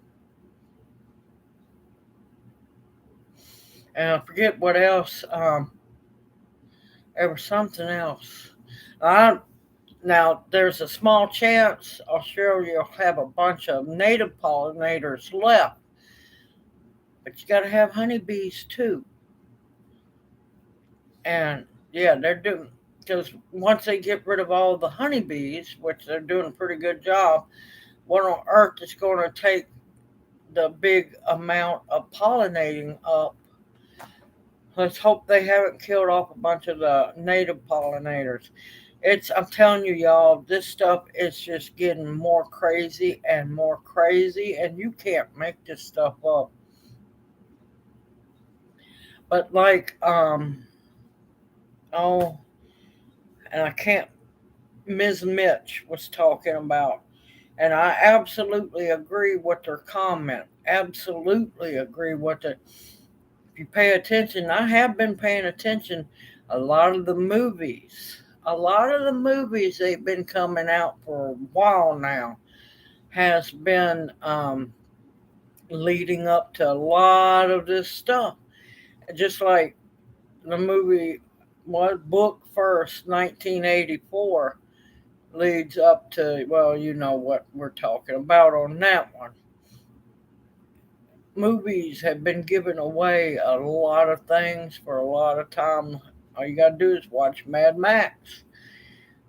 And I forget what else. There was something else. I, Now, there's a small chance Australia will have a bunch of native pollinators left. But you got to have honeybees too. And yeah, they're doing, because once they get rid of all the honeybees, which they're doing a pretty good job, what on earth is going to take the big amount of pollinating up? Let's hope they haven't killed off a bunch of the native pollinators. I'm telling you, y'all, this stuff is just getting more crazy, and you can't make this stuff up. But like, oh, and I can't, Ms. Mitch was talking about, and I absolutely agree with her comment. Absolutely agree with it. If you pay attention, I have been paying attention. A lot of the movies they've been coming out for a while now has been leading up to a lot of this stuff. Just like the movie was Book First, 1984. leads up to, well, you know what we're talking about on that one. Movies have been giving away a lot of things for a lot of time. All you gotta do is watch Mad Max.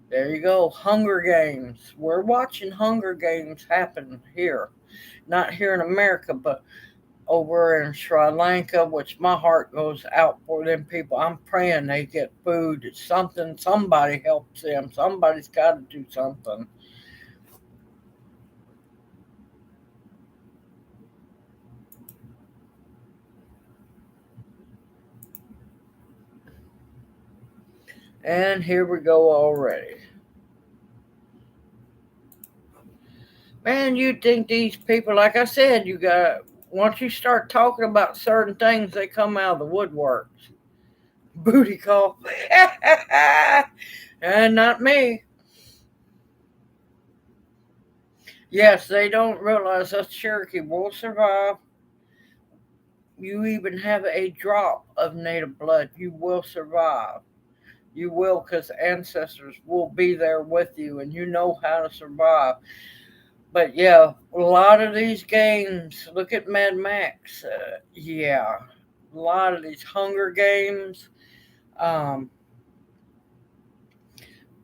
There you go. Hunger Games. We're watching Hunger Games happen here. Not here in America, but over in Sri Lanka, which my heart goes out for them people. I'm praying they get food. It's something, somebody helps them. Somebody's got to do something. And here we go already. Man, you'd think these people, like I said, you got, once you start talking about certain things, they come out of the woodworks. Booty call. And not me. Yes, they don't realize us Cherokee will survive. You even have a drop of native blood, you will survive. You will, because ancestors will be there with you and you know how to survive. But yeah, a lot of these games, look at Mad Max. Yeah, a lot of these Hunger Games. Um,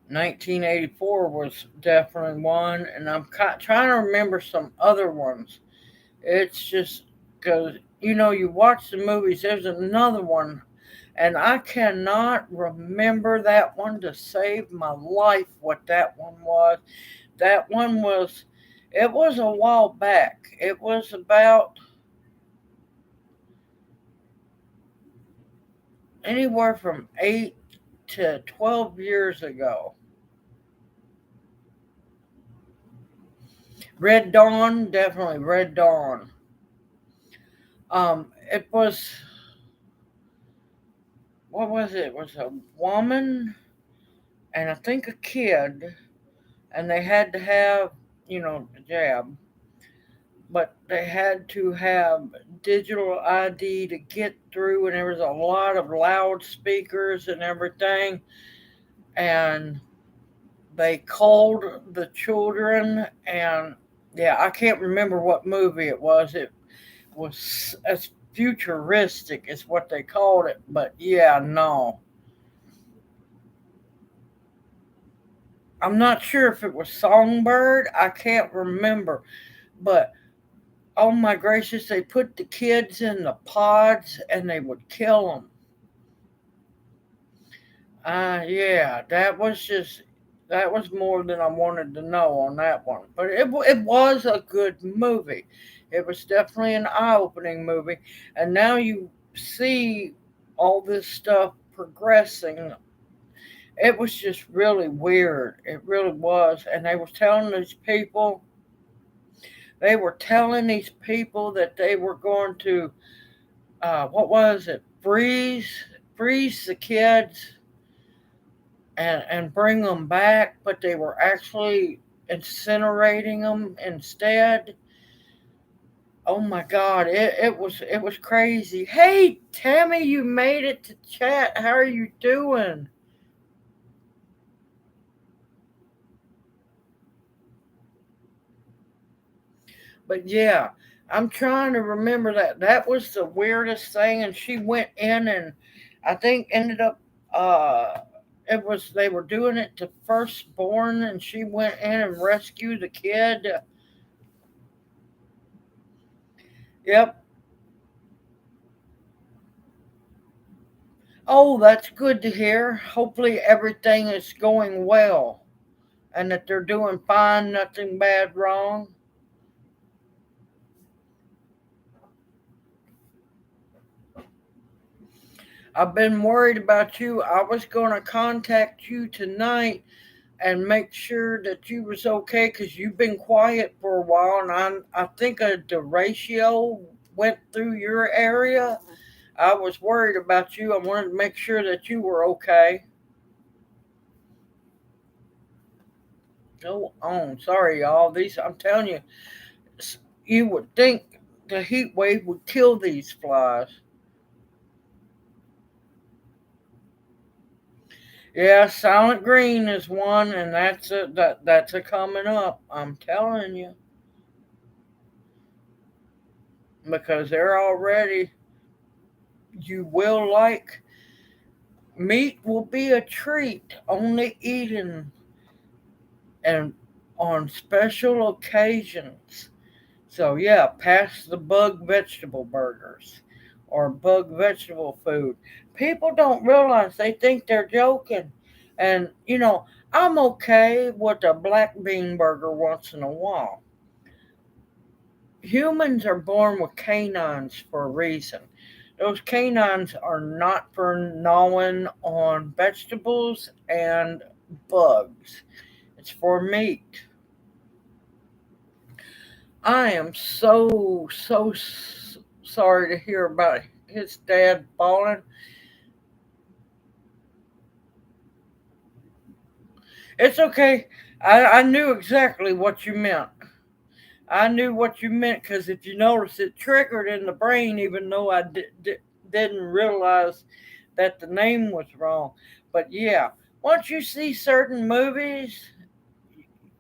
1984 was definitely one, and I'm trying to remember some other ones. It's just because, you know, you watch the movies, there's another one, and I cannot remember that one to save my life what that one was. That one was, it was a while back. It was about anywhere from 8 to 12 years ago. Red Dawn, definitely Red Dawn. It was, what was it? It was a woman and I think a kid, and they had to have, you know, the jab, but they had to have digital ID to get through, and there was a lot of loudspeakers and everything, and they called the children, and yeah, I can't remember what movie it was. It was as futuristic is what they called it, but yeah, no. I'm not sure if it was Songbird. I can't remember. But oh my gracious, they put the kids in the pods and they would kill them. Yeah, that was just, that was more than I wanted to know on that one. But it was a good movie. It was definitely an eye opening movie. And now you see all this stuff progressing. It was just really weird. It really was. And they were telling these people that they were going to, what was it, freeze the kids and bring them back, but they were actually incinerating them instead. Oh my God, it was crazy. Hey Tammy, you made it to chat. How are you doing? But yeah, I'm trying to remember that. That was the weirdest thing. And she went in and I think ended up, uh, it was, they were doing it to firstborn and she went in and rescued the kid. Yep. Oh, that's good to hear. Hopefully everything is going well and that they're doing fine, nothing bad wrong. I've been worried about you. I was going to contact you tonight and make sure that you was okay because you've been quiet for a while, and I think a derecho went through your area. I was worried about you. I wanted to make sure that you were okay. Go on. Sorry, y'all. These, I'm telling you, you would think the heat wave would kill these flies. Yeah, Silent Green is one, and that's a coming up. I'm telling you, because they're already. You will like meat will be a treat, only eaten and on special occasions. So yeah, pass the bug vegetable burgers or bug vegetable food. People don't realize they think they're joking. And I'm okay with a black bean burger once in a while. Humans are born with canines for a reason. Those canines are not for gnawing on vegetables and bugs. It's for meat. I am so sorry to hear about his dad falling. It's okay. I knew exactly what you meant. I knew what you meant because if you notice, it triggered in the brain, even though I didn't realize that the name was wrong. But yeah, once you see certain movies,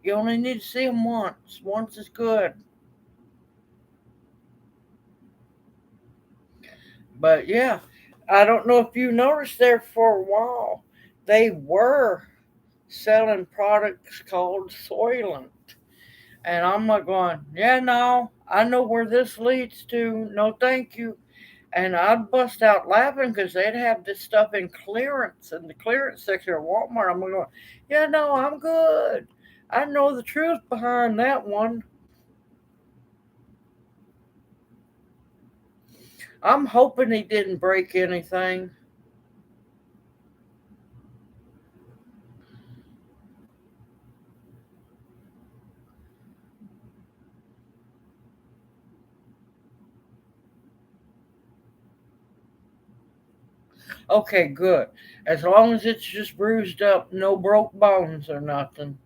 you only need to see them once. Once is good. But yeah, I don't know if you noticed there for a while, they were selling products called Soylent. And I'm like going, yeah, no, I know where this leads to. No, thank you. And I'd bust out laughing because they'd have this stuff in clearance in the clearance section of Walmart. I'm going, yeah, no, I'm good. I know the truth behind that one. I'm hoping he didn't break anything. Okay, good. As long as it's just bruised up, no broke bones or nothing.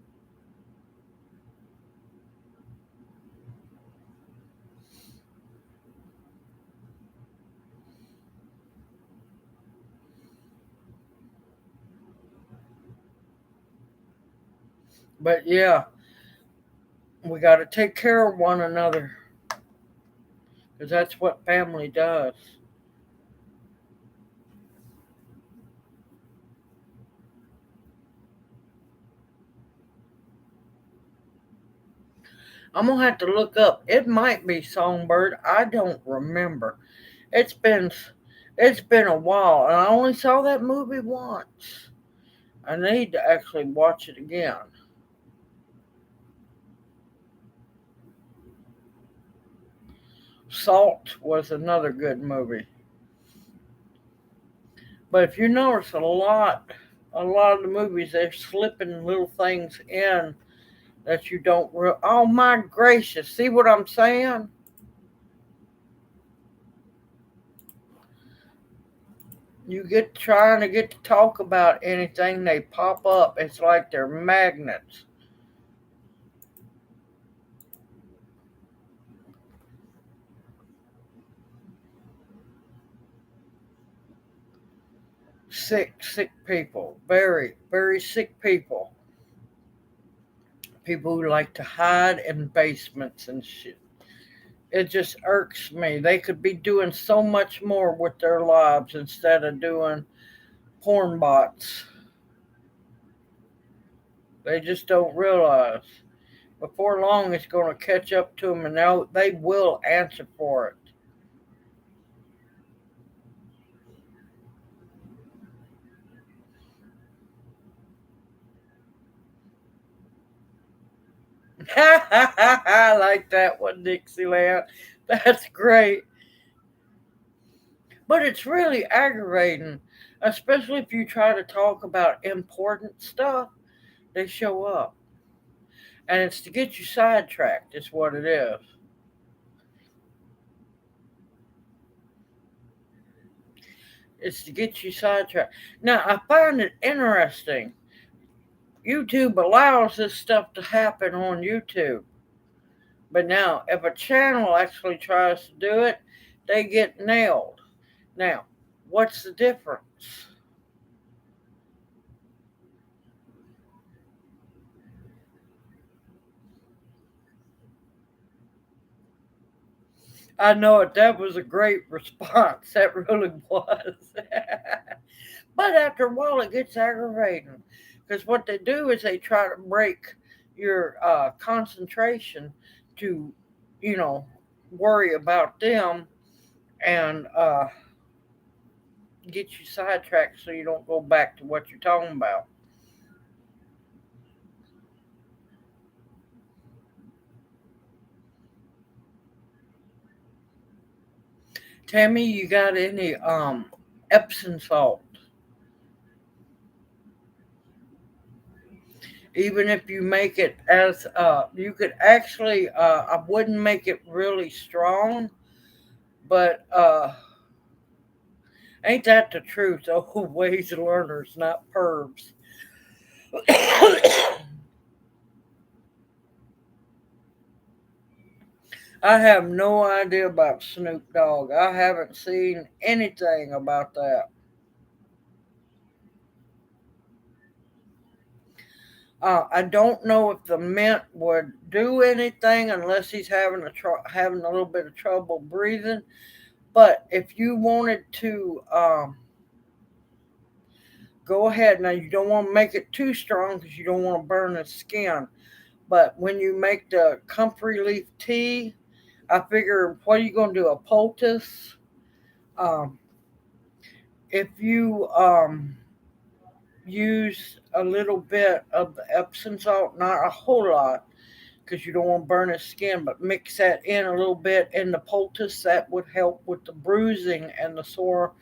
But yeah, we got to take care of one another because that's what family does. I'm gonna have to look up. It might be Songbird. I don't remember. It's been it's been a while, and I only saw that movie once. I need to actually watch it again. Salt was another good movie. But if you notice a lot of the movies they're slipping little things in that you don't oh my gracious, see what I'm saying? You get trying to get to talk about anything, they pop up. It's like they're magnets. Sick people. Very sick people. People who like to hide in basements and shit. It just irks me. They could be doing so much more with their lives instead of doing porn bots. They just don't realize. Before long, it's going to catch up to them, and now they will answer for it. I like that one, Dixieland. That's great. But it's really aggravating, especially if you try to talk about important stuff, they show up. And it's to get you sidetracked, is what it is. It's to get you sidetracked. Now, I find it interesting. YouTube allows this stuff to happen on YouTube. But now, if a channel actually tries to do it, they get nailed. Now, what's the difference? I know it. That was a great response. That really was. But after a while, it gets aggravating because what they do is they try to break your concentration to, you know, worry about them and get you sidetracked so you don't go back to what you're talking about. Tammy, you got any Epsom salt? Even if you make it as you could actually I wouldn't make it really strong, but ain't that the truth? Old ways learners, not pervs. I have no idea about Snoop Dogg. I haven't seen anything about that. I don't know if the mint would do anything unless he's having a little bit of trouble breathing. But if you wanted to go ahead, now you don't want to make it too strong because you don't want to burn the skin. But when you make the comfrey leaf tea, I figure, what are you going to do? A poultice? Um, if you use a little bit of the Epsom salt, not a whole lot, because you don't want to burn his skin, but mix that in a little bit in the poultice, that would help with the bruising and the sore,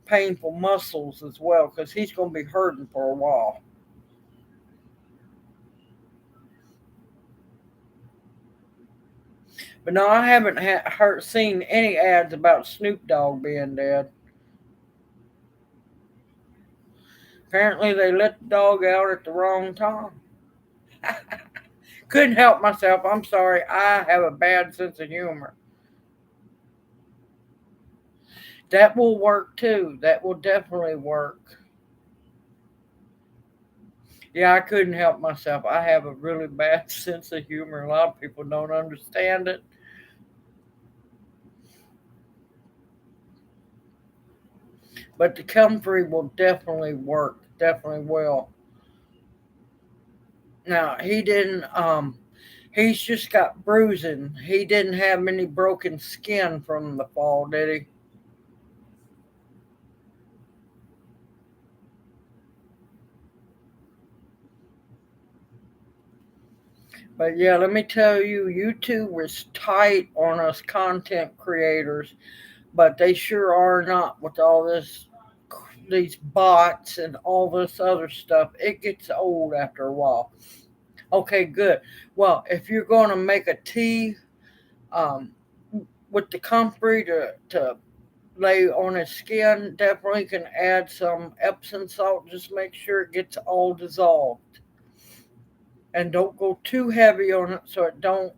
painful muscles as well, because he's going to be hurting for a while. But no, I haven't seen any ads about Snoop Dogg being dead. Apparently, they let the dog out at the wrong time. Couldn't help myself. I'm sorry. I have a bad sense of humor. That will work too. That will definitely work. Yeah, I couldn't help myself. I have a really bad sense of humor. A lot of people don't understand it. But the comfrey will definitely work. Definitely will. Now, he's just got bruising. He didn't have any broken skin from the fall, did he? But yeah, let me tell you, YouTube was tight on us content creators, but they sure are not with all these bots and all this other stuff. It gets old after a while. Okay, good. Well, if you're going to make a tea um, with the comfrey to lay on his skin, definitely can add some Epsom salt. Just make sure it gets all dissolved. And don't go too heavy on it so it don't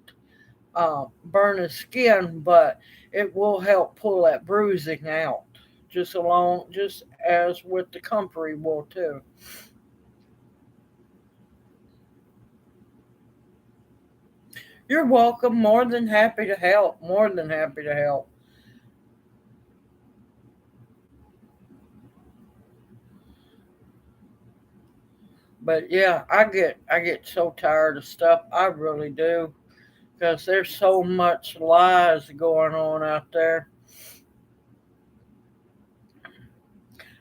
burn his skin, but it will help pull that bruising out. Just as with the comfrey will too. You're welcome. More than happy to help. More than happy to help. But yeah, I get so tired of stuff. I really do, because there's so much lies going on out there.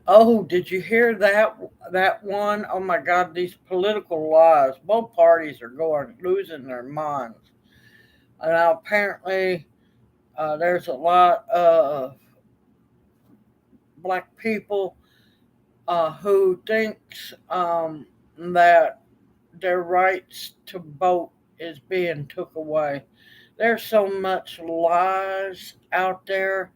Oh, did you hear that one? Oh my God, these political lies. Both parties are going losing their minds. And now apparently there's a lot of black people who thinks that their rights to vote is being took away. There's so much lies out there,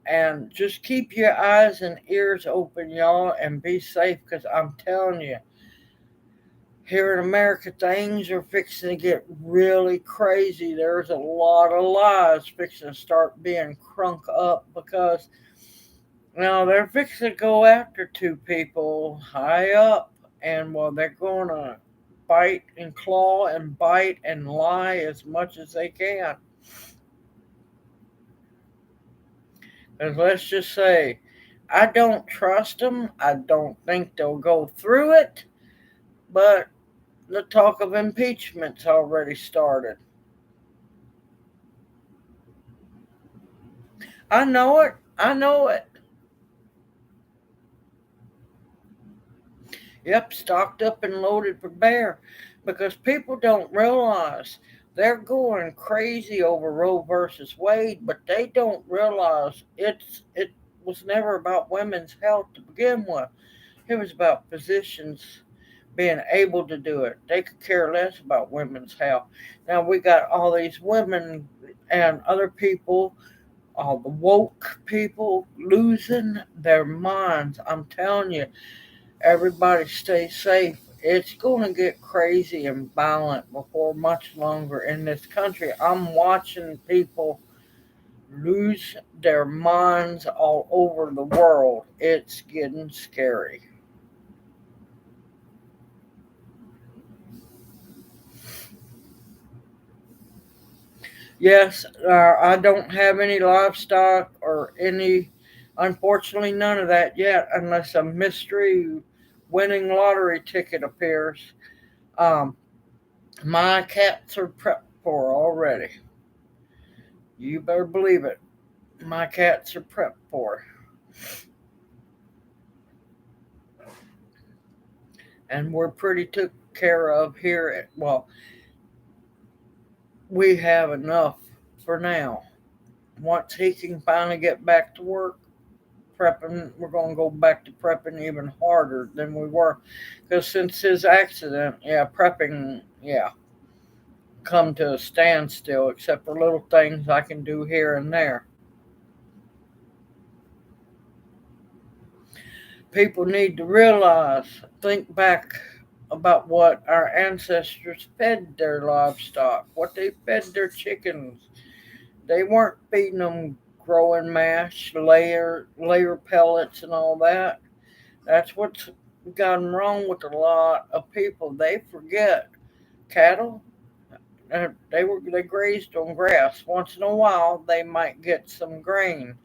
and just keep your eyes and ears open, y'all, and be safe, because I'm telling you, here in America, things are fixing to get really crazy. There's a lot of lies fixing to start being crunk up because now they're fixing to go after two people high up, and well, they're going to bite and claw and bite and lie as much as they can. And let's just say, I don't trust them. I don't think they'll go through it. But the talk of impeachment's already started. I know it. I know it. Yep, stocked up and loaded for bear. Because people don't realize they're going crazy over Roe versus Wade, but they don't realize it was never about women's health to begin with. It was about physicians being able to do it. They could care less about women's health. Now we got all these women and other people, all the woke people losing their minds. I'm telling you, everybody stay safe. It's going to get crazy and violent before much longer in this country. I'm watching people lose their minds all over the world. It's getting scary. Yes, I don't have any livestock or any, unfortunately, none of that yet, unless a mystery winning lottery ticket appears. Um, my cats are prepped for already. You better believe it. My cats are prepped for. And we're pretty took care of here. Well, we have enough for now. Once he can finally get back to work, prepping, we're going to go back to prepping even harder than we were. Because since his accident, yeah, prepping, yeah, come to a standstill, except for little things I can do here and there. People need to realize, think back about what our ancestors fed their livestock, what they fed their chickens. They weren't feeding them growing mash, layer pellets, and all that. That's what's gotten wrong with a lot of people. They forget cattle. They grazed on grass. Once in a while, they might get some grain.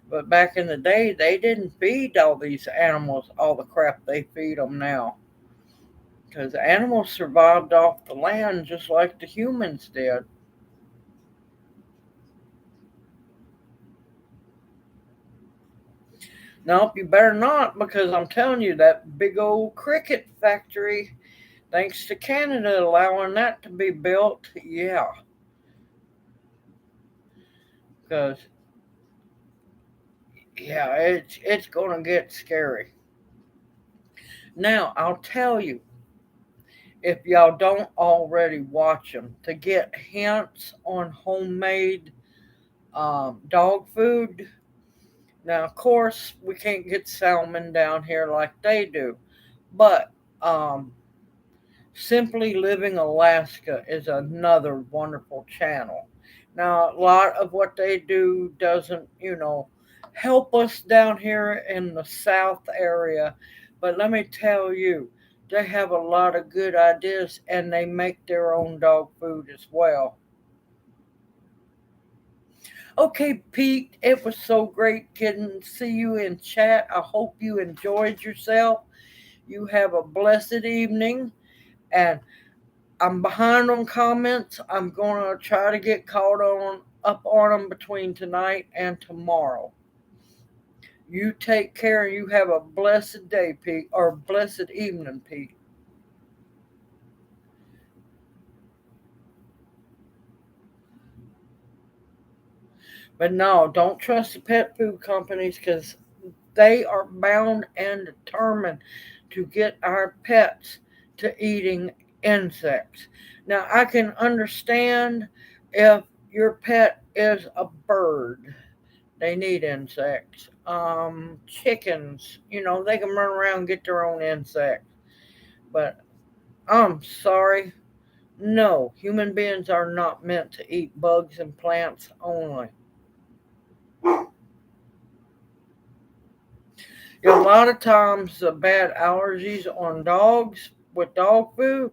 But back in the day, they didn't feed all these animals all the crap they feed them now. Because animals survived off the land just like the humans did. Nope, you better not, because I'm telling you, that big old cricket factory, thanks to Canada allowing that to be built, yeah, because yeah, it's gonna get scary. Now I'll tell you, if y'all don't already watch them, to get hints on homemade dog food. Now, of course, we can't get salmon down here like they do, but Simply Living Alaska is another wonderful channel. Now, a lot of what they do doesn't, help us down here in the South area, but let me tell you, they have a lot of good ideas and they make their own dog food as well. Okay, Pete, it was so great getting to see you in chat. I hope you enjoyed yourself. You have a blessed evening, and I'm behind on comments. I'm gonna try to get caught on up on them between tonight and tomorrow. You take care and you have a blessed day, Pete, or blessed evening, Pete. But no, don't trust the pet food companies because they are bound and determined to get our pets to eating insects. Now, I can understand if your pet is a bird, they need insects. Chickens, they can run around and get their own insects. But I'm sorry, no, human beings are not meant to eat bugs and plants only. A lot of times, the bad allergies on dogs with dog food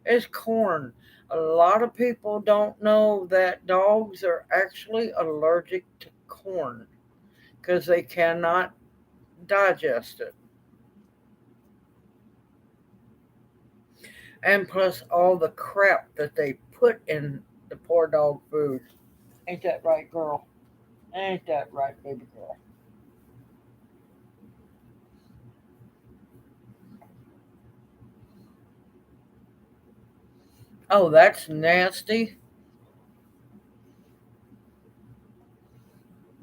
is corn. A lot of people don't know that dogs are actually allergic to corn because they cannot digest it. And plus all the crap that they put in the poor dog food. Ain't that right, girl? Ain't that right, baby girl? Oh, that's nasty.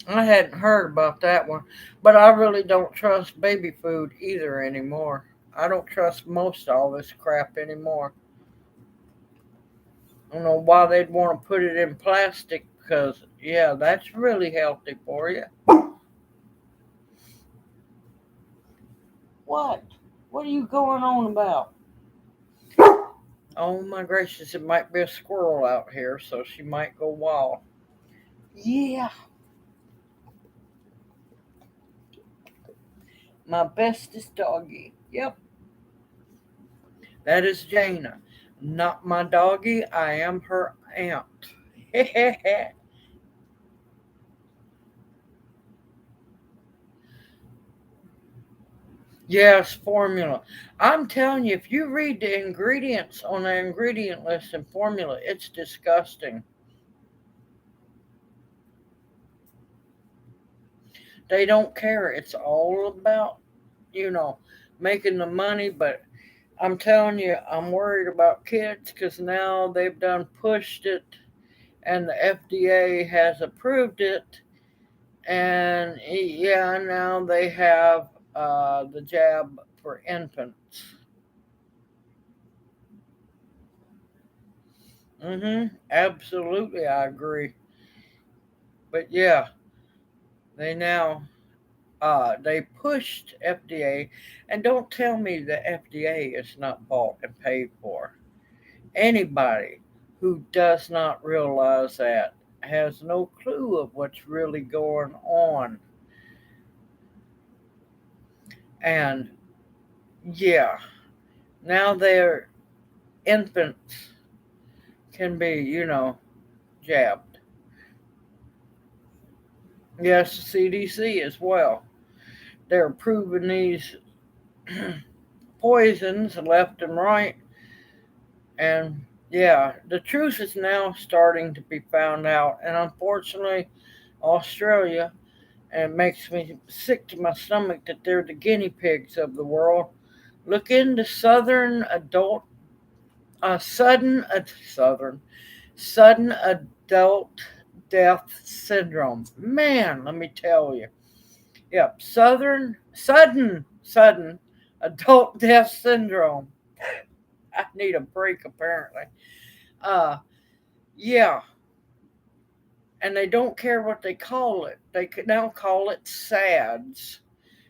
I hadn't heard about that one, but I really don't trust baby food either anymore. I don't trust most all this crap anymore. I don't know why they'd want to put it in plastic because, yeah, that's really healthy for you. What? What are you going on about? Oh my gracious, it might be a squirrel out here, so she might go wild. Yeah, my bestest doggy. Yep, that is Jana. Not my doggy, I am her aunt. Yes, formula. I'm telling you, if you read the ingredients on the ingredient list in formula, it's disgusting. They don't care. It's all about, you know, making the money. But I'm telling you, I'm worried about kids because now they've done pushed it and the FDA has approved it. And yeah, now they have the jab for infants. Absolutely, I agree. But yeah, they now they pushed FDA, and don't tell me the FDA is not bought and paid for. Anybody who does not realize that has no clue of what's really going on. And yeah, now their infants can be, jabbed. Yes, the CDC as well. They're approving these poisons left and right. And yeah, the truth is now starting to be found out. And unfortunately, Australia, and it makes me sick to my stomach that they're the guinea pigs of the world. Look into sudden adult death syndrome. Man, let me tell you. Yep, sudden adult death syndrome. I need a break apparently. Uh, yeah, and they don't care what they call it. They could now call it SADS.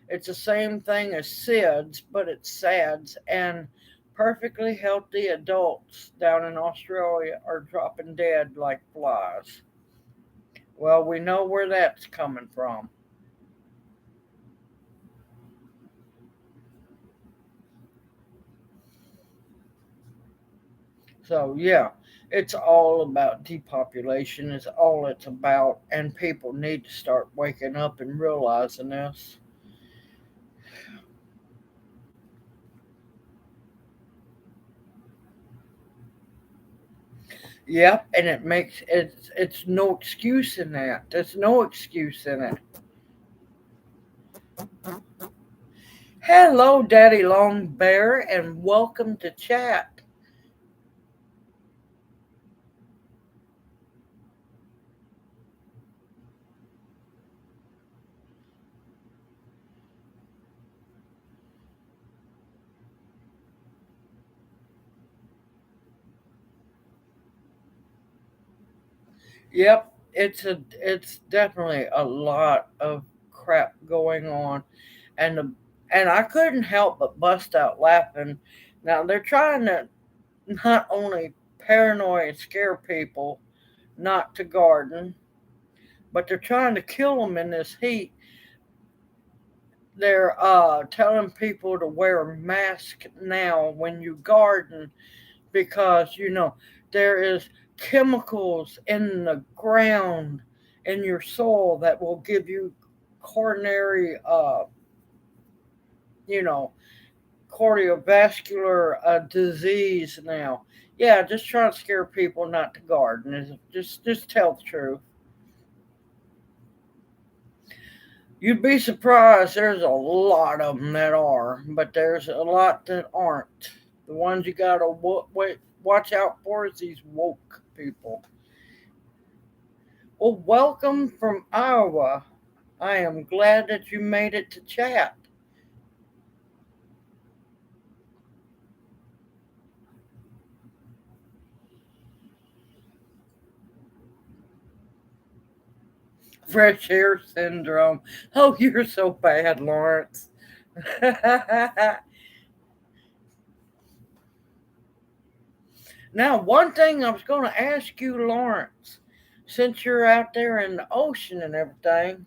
It's the same thing as SIDS, but it's SADS. And perfectly healthy adults down in Australia are dropping dead like flies. Well, we know where that's coming from. So, yeah, it's all about depopulation, is all it's about. And people need to start waking up and realizing this. Yep, and it's no excuse in that. There's no excuse in it. Hello, Daddy Long Bear, and welcome to chat. Yep, it's definitely a lot of crap going on, and and I couldn't help but bust out laughing. Now they're trying to not only paranoid and scare people not to garden, but they're trying to kill them in this heat. They're telling people to wear a mask now when you garden because there is chemicals in the ground in your soil that will give you coronary, you know, cardiovascular disease now. Yeah, just trying to scare people not to garden. Just tell the truth. You'd be surprised. There's a lot of them that are, but there's a lot that aren't. The ones you gotta watch out for is these woke people. Well, welcome from Iowa. I am glad that you made it to chat. Fresh air syndrome. Oh, you're so bad, Lawrence. Now, one thing I was going to ask you, Lawrence, since you're out there in the ocean and everything,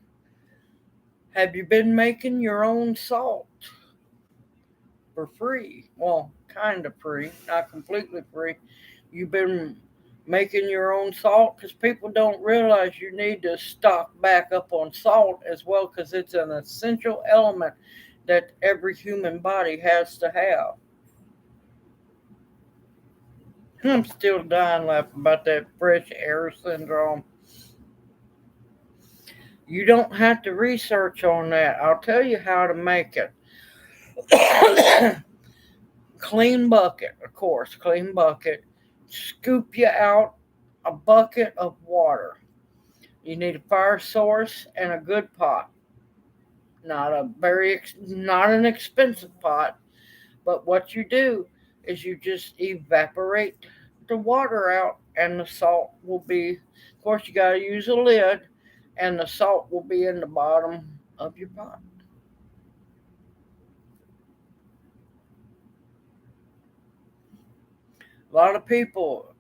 have you been making your own salt for free? Well, kind of free, not completely free. You've been making your own salt because people don't realize you need to stock back up on salt as well because it's an essential element that every human body has to have. I'm still dying laughing about that fresh air syndrome. You don't have to research on that. I'll tell you how to make it. Clean bucket, of course, clean bucket. Scoop you out a bucket of water. You need a fire source and a good pot. Not an expensive pot, but what you do is you just evaporate the water out and the salt will be, of course you got to use a lid, and the salt will be in the bottom of your pot. A lot of people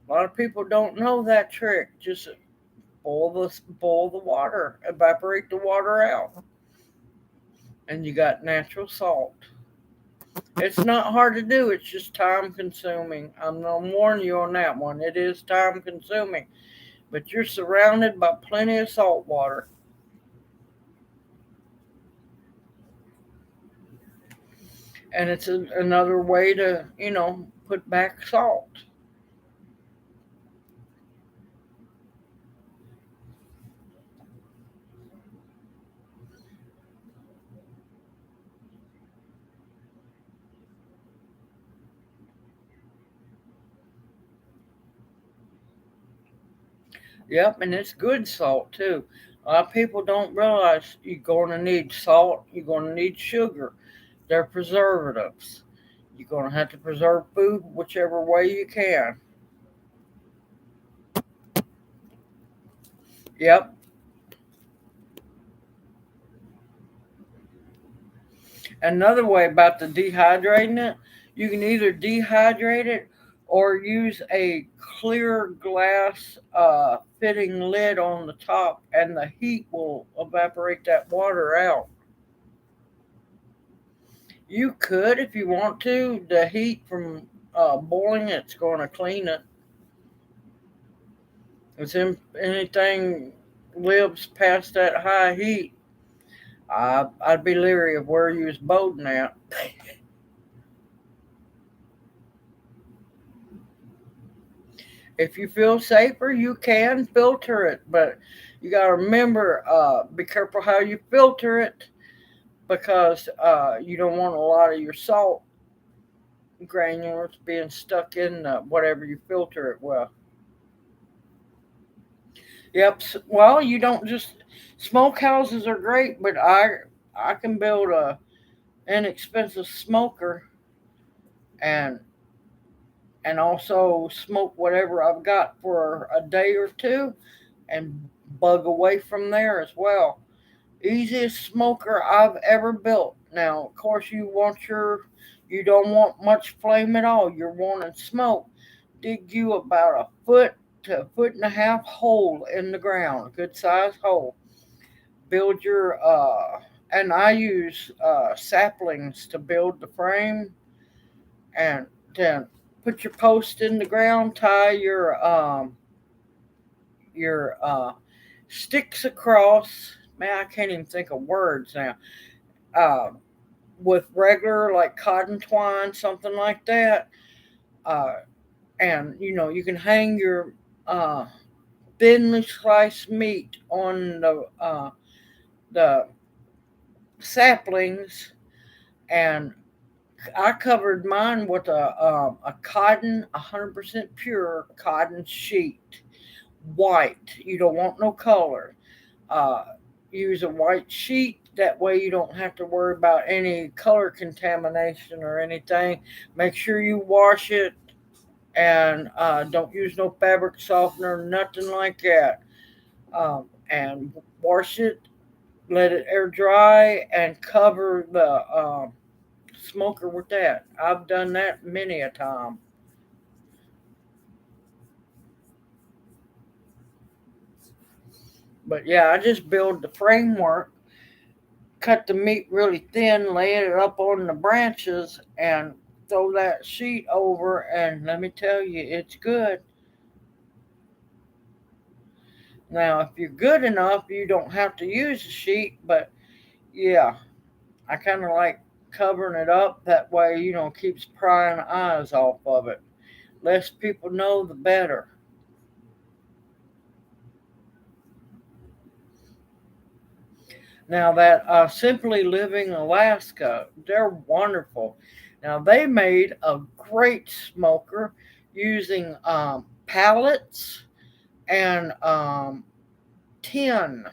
a lot of people don't know that trick. Just boil the water, evaporate the water out, and you got natural salt. It's not hard to do. It's just time consuming. I'm gonna warn you on that one. It is time consuming, but you're surrounded by plenty of salt water, and it's another way to put back salt. Yep, and it's good salt too. A lot of people don't realize you're going to need salt. You're going to need sugar. They're preservatives. You're going to have to preserve food whichever way you can. Yep. Another way about the dehydrating it, you can either dehydrate it or use a clear glass fitting lid on the top, and the heat will evaporate that water out. You could, if you want to, the heat from boiling it's going to clean it. If anything lives past that high heat, I'd be leery of where you was boating at. If you feel safer, you can filter it, but you got to remember, be careful how you filter it because you don't want a lot of your salt granules being stuck in whatever you filter it with. Yep. Well, you don't just smokehouses are great, but I can build a inexpensive smoker and also smoke whatever I've got for a day or two and bug away from there as well. Easiest smoker I've ever built. Now, of course, you don't want much flame at all. You're wanting smoke. Dig you about a foot to a foot and a half hole in the ground, a good sized hole. Build and I use saplings to build the frame, and then put your post in the ground, tie your sticks across, Man, I can't even think of words now. Uh, with regular like cotton twine, something like that. Uh, and you can hang your uh, thinly sliced meat on the saplings, and I covered mine with a cotton, 100% pure cotton sheet, white. You don't want no color. Uh, Use a white sheet. That way you don't have to worry about any color contamination or anything. Make sure you wash it, and don't use no fabric softener, nothing like that. And wash it, let it air dry, and cover the smoker with that. I've done that many a time. But yeah, I just build the framework, cut the meat really thin, lay it up on the branches, and throw that sheet over. And let me tell you, it's good. Now, if you're good enough, you don't have to use a sheet. But yeah, I kind of like covering it up. That way, keeps prying eyes off of it. Less people know, the better. Now that Simply Living Alaska, they're wonderful. Now they made a great smoker using pallets and tin.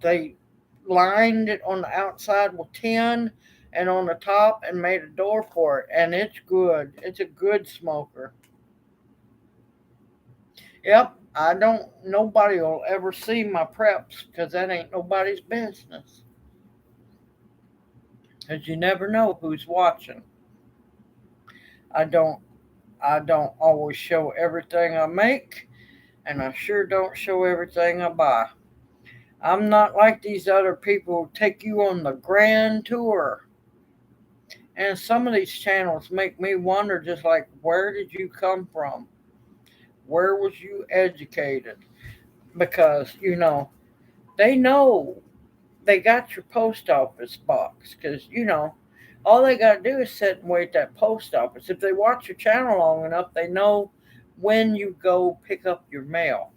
They lined it on the outside with tin and on the top and made a door for it, and it's good. It's a good smoker. Yep, I don't. Nobody will ever see my preps because that ain't nobody's business. Because you never know who's watching. I don't. I don't always show everything I make, and I sure don't show everything I buy. I'm not like these other people who take you on the grand tour. And some of these channels make me wonder, just like, where did you come from? Where was you educated? Because, they know they got your post office box. Because, all they got to do is sit and wait at that post office. If they watch your channel long enough, they know when you go pick up your mail.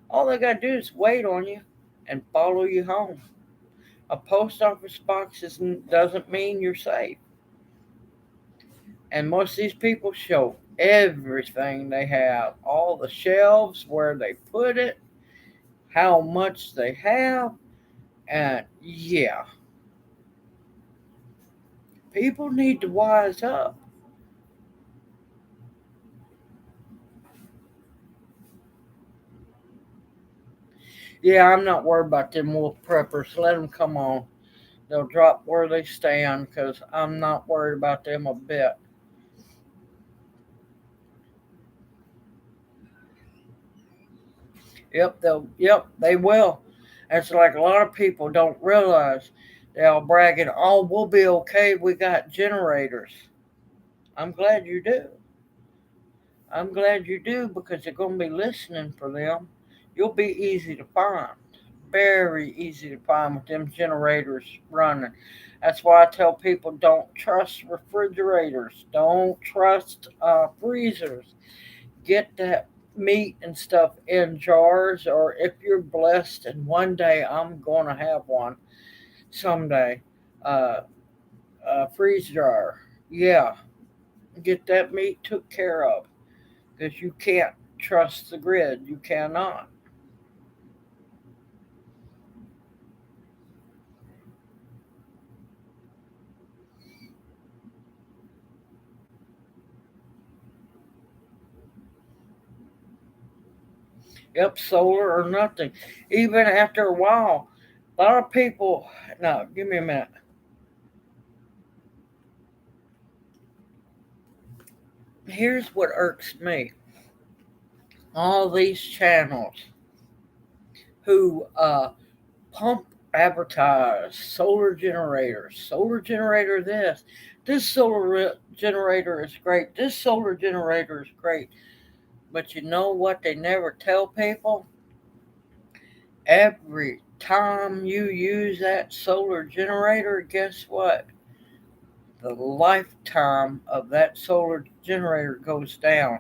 All they got to do is wait on you and follow you home. A post office box doesn't mean you're safe. And most of these people show everything they have, all the shelves, where they put it, how much they have, and yeah, people need to wise up. Yeah, I'm not worried about them wolf preppers. Let them come on. They'll drop where they stand because I'm not worried about them a bit. Yep, they will. It's like a lot of people don't realize. They all bragging, oh, we'll be okay. We got generators. I'm glad you do. I'm glad you do because they're going to be listening for them. You'll be easy to find. Very easy to find with them generators running. That's why I tell people, don't trust refrigerators. Don't trust freezers. Get that meat and stuff in jars, or if you're blessed, and one day I'm going to have one someday, uh, a freeze jar. Yeah, get that meat took care of because you can't trust the grid. You cannot. Yep, solar or nothing. Even after a while, a lot of people. No, give me a minute. Here's what irks me: all these channels who pump advertise solar generator this generator is great, this solar generator is great. But you know what they never tell people? Everything time you use that solar generator, guess what? The lifetime of that solar generator goes down,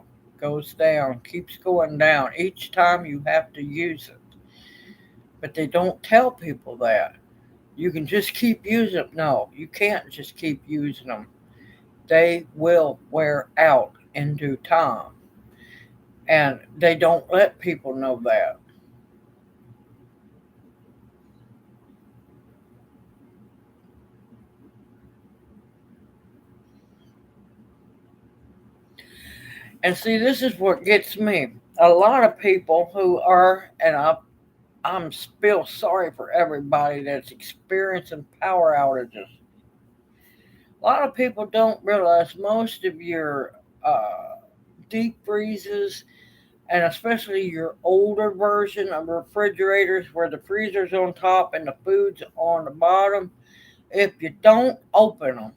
keeps going down each time you have to use it. But they don't tell people that. You can just keep using them. No, you can't just keep using them. They will wear out in due time. And they don't let people know that. And see, this is what gets me. A lot of people who are, and I'm still sorry for everybody that's experiencing power outages. A lot of people don't realize most of your deep freezes, and especially your older version of refrigerators where the freezer's on top and the food's on the bottom, if you don't open them,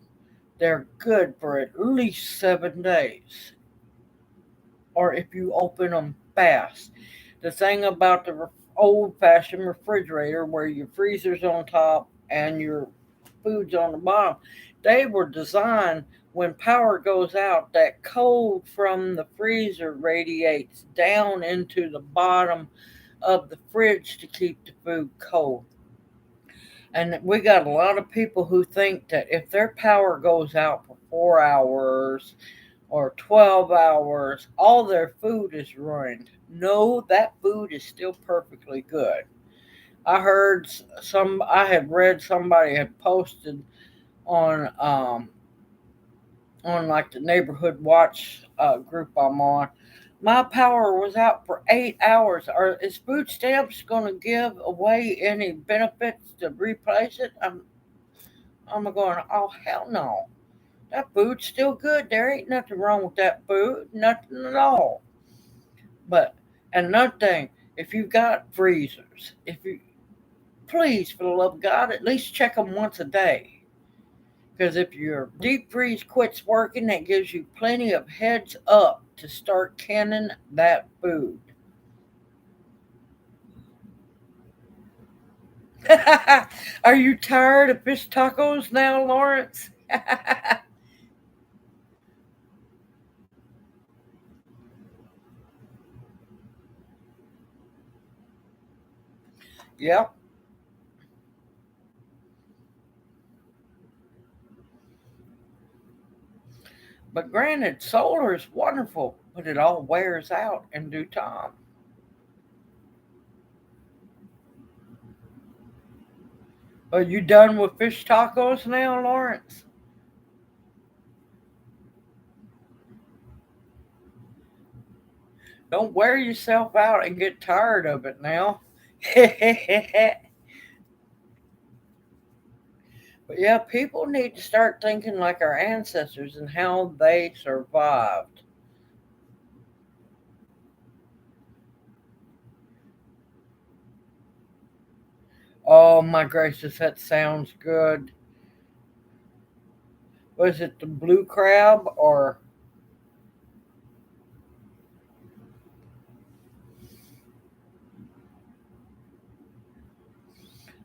they're good for at least 7 days. Or if you open them fast. The thing about the old fashioned refrigerator where your freezer's on top and your food's on the bottom, they were designed when power goes out, that cold from the freezer radiates down into the bottom of the fridge to keep the food cold. And we got a lot of people who think that if their power goes out for 4 hours or 12 hours, all their food is ruined. No, that food is still perfectly good. I had read somebody had posted on on like the neighborhood watch group I'm on. My power was out for 8 hours. Is food stamps going to give away any benefits to replace it? I'm going, oh hell no. That food's still good. There ain't nothing wrong with that food. Nothing at all. But and another thing, if you got freezers, if you please, for the love of God, at least check them once a day. Because if your deep freeze quits working, that gives you plenty of heads up to start canning that food. Are you tired of fish tacos now, Lawrence? Yep. But granted, solar is wonderful, but it all wears out in due time. Are you done with fish tacos now, Lawrence? Don't wear yourself out and get tired of it now. But yeah, people need to start thinking like our ancestors and how they survived. Oh my gracious, that sounds good. Was it the blue crab or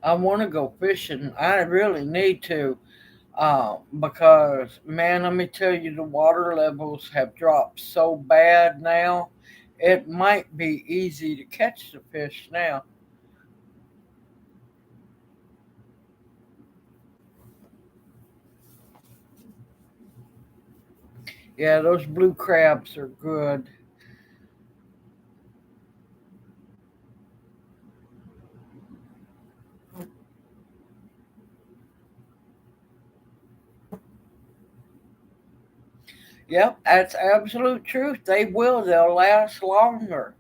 I want to go fishing. I really need to. Because man, let me tell you, the water levels have dropped so bad now. It might be easy to catch the fish now. Yeah, those blue crabs are good. Yep, that's absolute truth. They will. They'll last longer.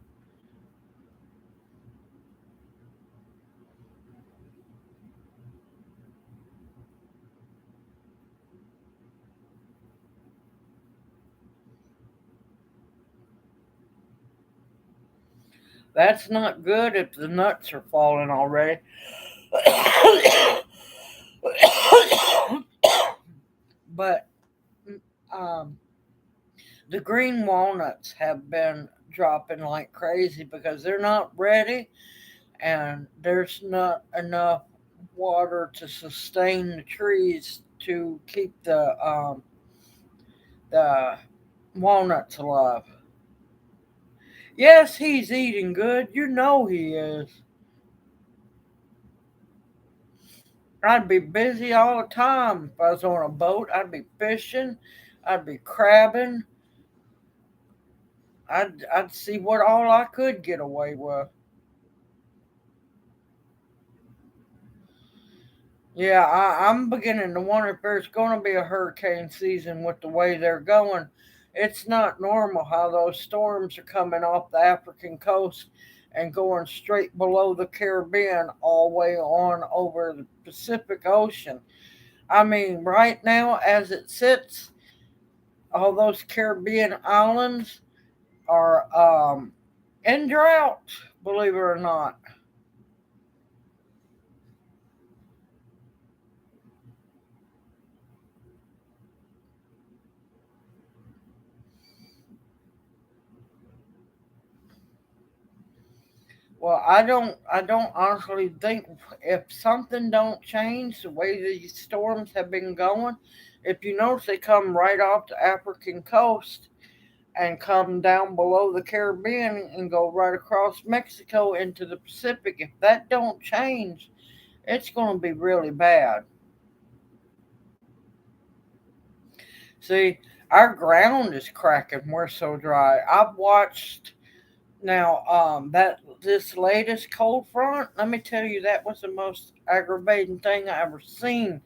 That's not good if the nuts are falling already. But um, the green walnuts have been dropping like crazy because they're not ready. and there's not enough water to sustain the trees to keep the walnuts alive. Yes, he's eating good. You know he is. I'd be busy all the time if I was on a boat. I'd be fishing. I'd be crabbing. I'd see what all I could get away with. Yeah, I'm beginning to wonder if there's going to be a hurricane season with the way they're going. It's not normal how those storms are coming off the African coast and going straight below the Caribbean all the way on over the Pacific Ocean. I mean, right now, as it sits, all those Caribbean islands are in drought, believe it or not. Well, I don't honestly think if something don't change the way these storms have been going, if you notice they come right off the African coast and come down below the Caribbean and go right across Mexico into the Pacific. If that don't change, it's going to be really bad. See, our ground is cracking. We're so dry. I've watched now, that this latest cold front, let me tell you, that was the most aggravating thing I ever seen.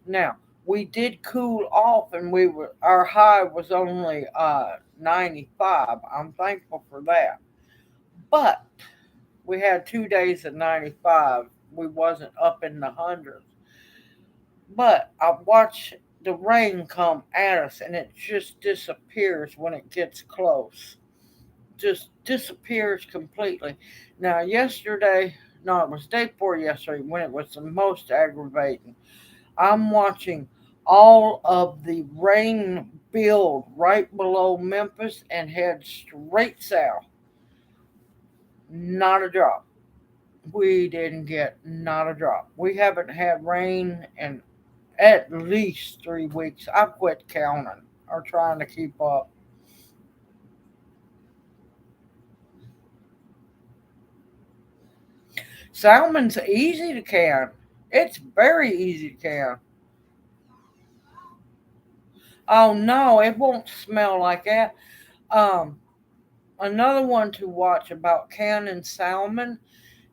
Now, we did cool off, and our high was only 95. I'm thankful for that. But we had 2 days at 95. We wasn't up in the hundreds. But I watch the rain come at us, and it just disappears when it gets close, just disappears completely. Now, yesterday, no, it was day before yesterday when it was the most aggravating. I'm watching all of the rain build right below Memphis and head straight south. Not a drop. We didn't get not a drop. We haven't had rain in at least 3 weeks. I quit counting or trying to keep up. Salmon's easy to can. It's very easy to can. Oh no, it won't smell like that. Um, Another one to watch about canning salmon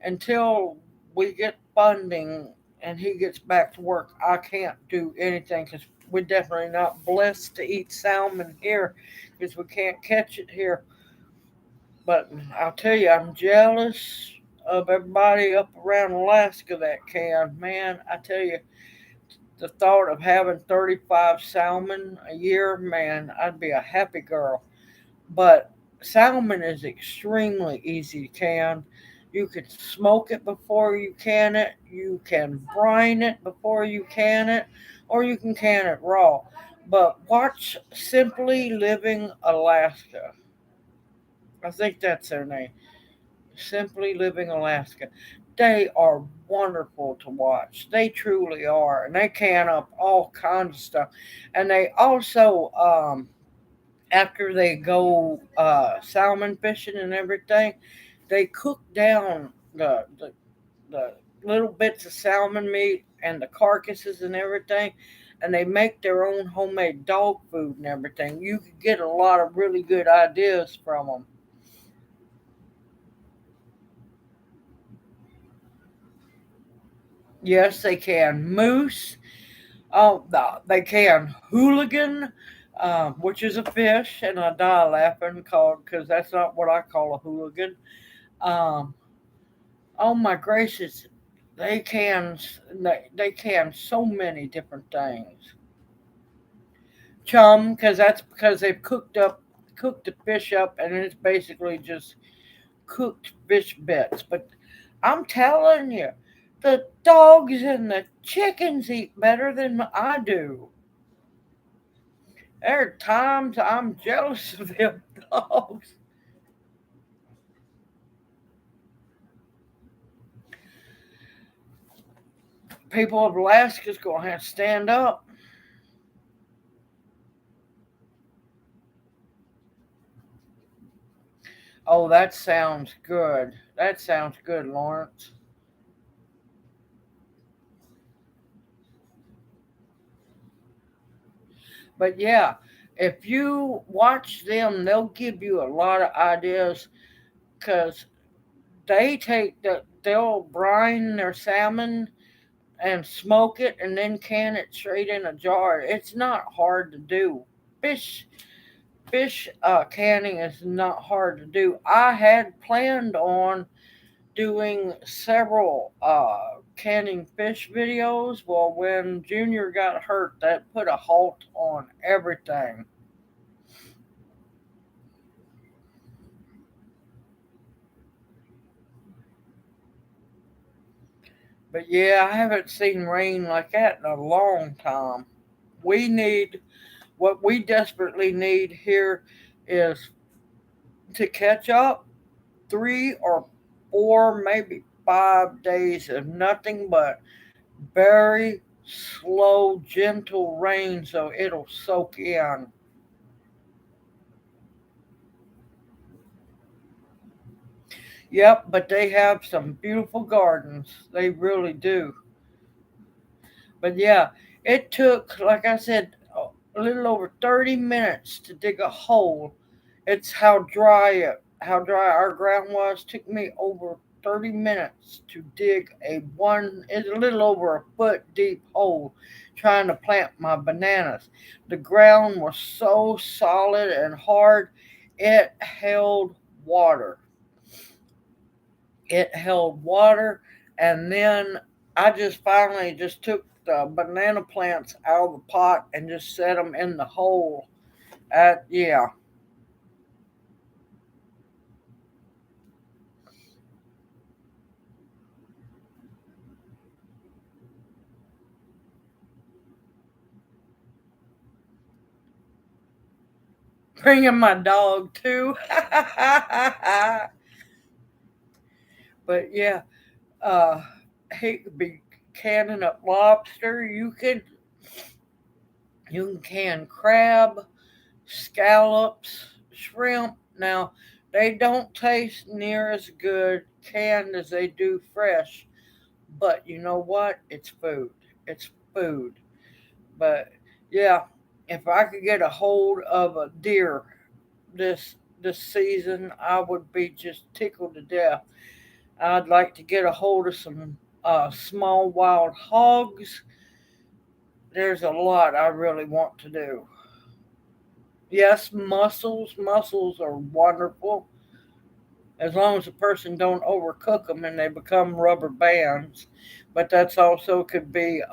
until we get funding and he gets back to work. I can't do anything because we're definitely not blessed to eat salmon here because we can't catch it here. But I'll tell you, I'm jealous of everybody up around Alaska that can. Man, I tell you, the thought of having 35 salmon a year, man, I'd be a happy girl. But salmon is extremely easy to can. You can smoke it before you can it, you can brine it before you can it, or you can it raw. But watch Simply Living Alaska. I think that's their name. Simply Living Alaska. They are wonderful to watch. They truly are. And they can up all kinds of stuff. And they also, after they go salmon fishing and everything, they cook down the little bits of salmon meat and the carcasses and everything. And they make their own homemade dog food and everything. You could get a lot of really good ideas from them. Yes, they can. Moose. Oh, they can hooligan, which is a fish, and I die laughing because that's not what I call a hooligan. Um, oh my gracious, they can so many different things. Chum, because that's because they've cooked the fish up, and it's basically just cooked fish bits. But I'm telling you, the dogs and the chickens eat better than I do. There are times I'm jealous of them dogs. people of Alaska's going to have to stand up. Oh, that sounds good. That sounds good, Lawrence. But yeah, if you watch them, they'll give you a lot of ideas because they'll brine their salmon and smoke it and then can it straight in a jar. It's not hard to do. Fish fish canning is not hard to do. I had planned on doing several canning fish videos. Well, when Junior got hurt, that put a halt on everything. But yeah, I haven't seen rain like that in a long time. We need what we desperately need here is to catch up 3 or 4, maybe 5 days of nothing but very slow, gentle rain so it'll soak in. Yep, but they have some beautiful gardens. They really do. But yeah, it took, like I said, a little over 30 minutes to dig a hole. It's how dry our ground was. Took me over 30 minutes to dig it's a little over a foot deep hole trying to plant my bananas. The ground was so solid and hard, it held water. It held water, and then I just finally just took the banana plants out of the pot and just set them in the hole. Yeah, bringing my dog too. But yeah, uh, he could be canning up lobster. You can can crab, scallops, shrimp. Now they don't taste near as good canned as they do fresh, but you know what? It's food. It's food. But yeah, if I could get a hold of a deer this season, I would be just tickled to death. I'd like to get a hold of some small wild hogs. There's a lot I really want to do. Yes, mussels. Mussels are wonderful as long as the person don't overcook them and they become rubber bands. But that's also could be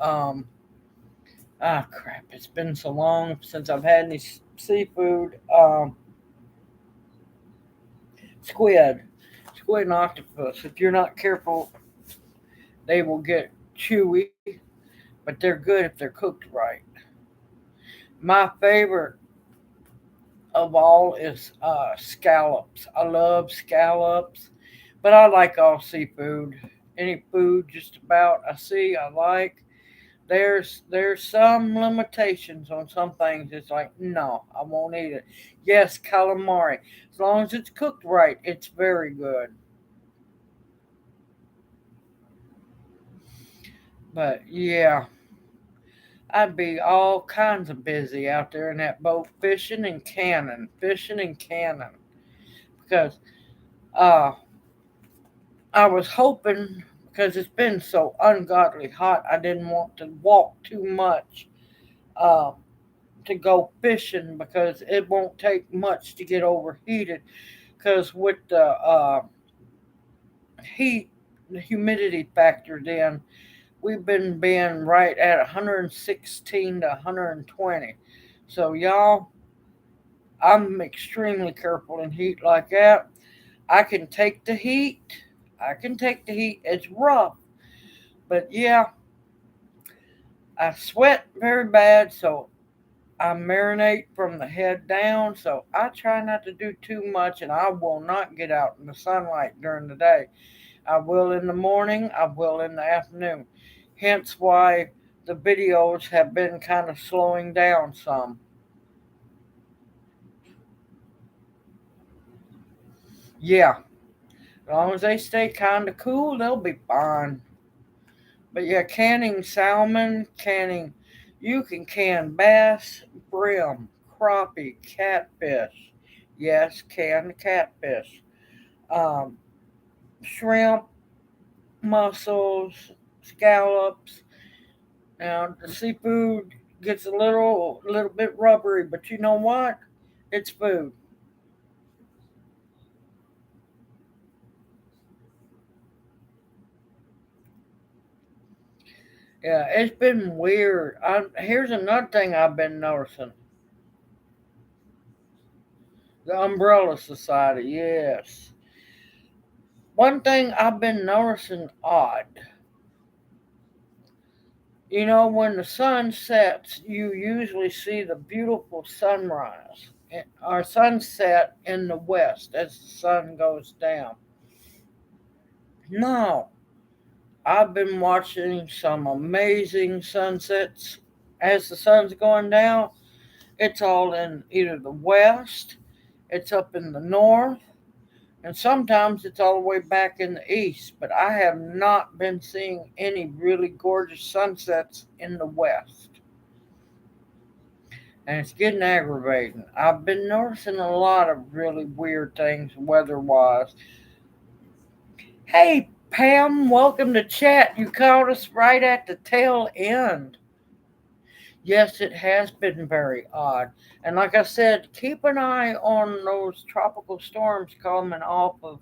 crap. It's been so long since I've had any seafood. Squid, squid and octopus. If you're not careful, they will get chewy, but they're good if they're cooked right. My favorite of all is scallops. I love scallops, but I like all seafood. Any food, just about I see, I like. There's some limitations on some things. It's like no, I won't eat it. Yes, calamari. As long as it's cooked right, it's very good. But yeah, I'd be all kinds of busy out there in that boat fishing and canning. Because uh, I was hoping because it's been so ungodly hot, I didn't want to walk too much uh, to go fishing because it won't take much to get overheated. Because with the heat, the humidity factor, then we've been being right at 116 to 120. So y'all, I'm extremely careful in heat like that. I can take the heat. I can take the heat. It's rough, but yeah, I sweat very bad, so I marinate from the head down. So I try not to do too much, and I will not get out in the sunlight during the day. I will in the morning. I will in the afternoon. hence why the videos have been kind of slowing down some. Yeah, as long as they stay kind of cool, they'll be fine. But yeah, canning salmon, you can can bass, brim, crappie, catfish. Yes, canned catfish. Um, Shrimp, mussels, scallops. Now the seafood gets a little bit rubbery, but you know what? It's food. Yeah, it's been weird. Here's another thing I've been noticing: the Umbrella Society. Yes, one thing I've been noticing odd. You know, when the sun sets, you usually see the beautiful sunrise or sunset in the west as the sun goes down. No, I've been watching some amazing sunsets as the sun's going down. It's all in either the west, it's up in the north, and sometimes it's all the way back in the east. But I have not been seeing any really gorgeous sunsets in the west. And it's getting aggravating. I've been noticing a lot of really weird things weather wise. Hey, Pam, welcome to chat. You caught us right at the tail end. Yes, it has been very odd. And like I said, keep an eye on those tropical storms coming off of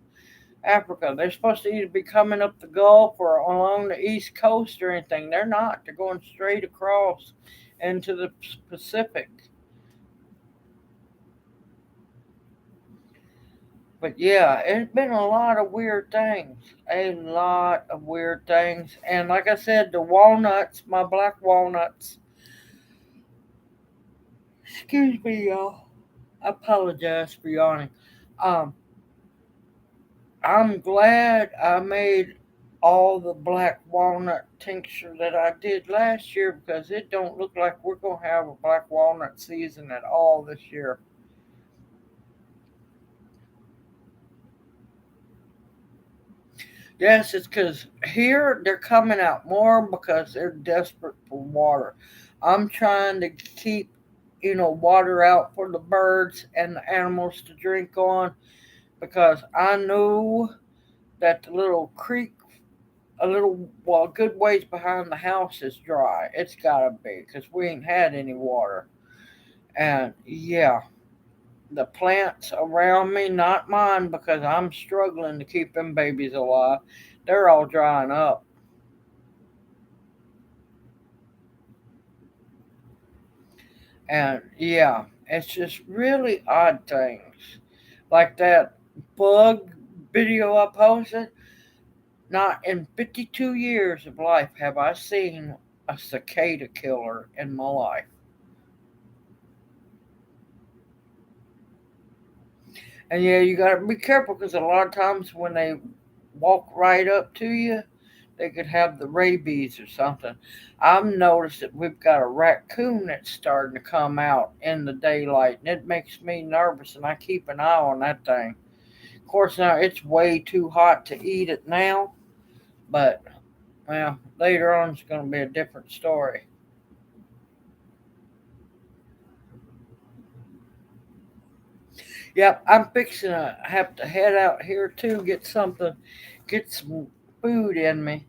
Africa. They're supposed to either be coming up the Gulf or along the East Coast or anything. They're not. They're going straight across into the Pacific. But yeah, it's been a lot of weird things. A lot of weird things. And like I said, the walnuts, my black walnuts, excuse me, y'all. I apologize for yawning. Um, I'm glad I made all the black walnut tincture that I did last year because it don't look like we're gonna have a black walnut season at all this year. Yes, it's because here they're coming out more because they're desperate for water. I'm trying to keep, water out for the birds and the animals to drink on because I knew that the little creek, a good ways behind the house is dry. It's gotta be because we ain't had any water. And yeah, the plants around me, not mine because I'm struggling to keep them babies alive, they're all drying up. And yeah, it's just really odd things. Like that bug video I posted. Not in 52 years of life have I seen a cicada killer in my life. And yeah, you gotta be careful because a lot of times when they walk right up to you, they could have the rabies or something. I've noticed that we've got a raccoon that's starting to come out in the daylight, and it makes me nervous, and I keep an eye on that thing. Of course, now it's way too hot to eat it now, but well, later on it's going to be a different story. Yep, I'm fixing to have to head out here too, get some food in me.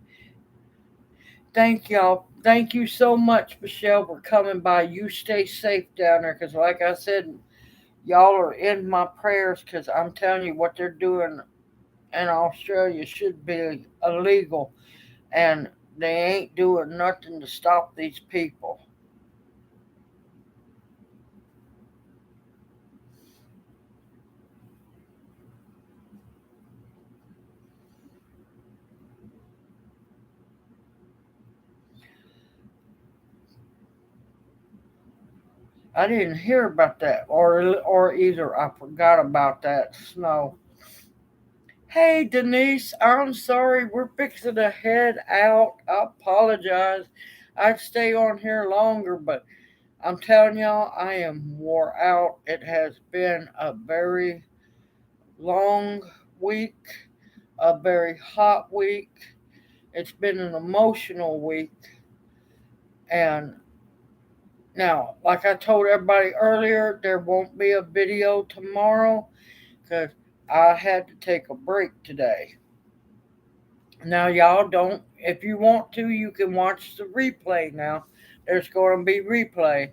Thank y'all. Thank you so much, Michelle, for coming by. You stay safe down there because, like I said, y'all are in my prayers because I'm telling you what they're doing in Australia should be illegal and they ain't doing nothing to stop these people. I didn't hear about that, or either I forgot about that snow. Hey Denise, I'm sorry, we're fixing to head out. I apologize. I'd stay on here longer, but I'm telling y'all, I am wore out. It has been a very long week, a very hot week. It's been an emotional week. And now, like I told everybody earlier, there won't be a video tomorrow because I had to take a break today. Now, y'all don't, if you want to, you can watch the replay now. There's going to be replay.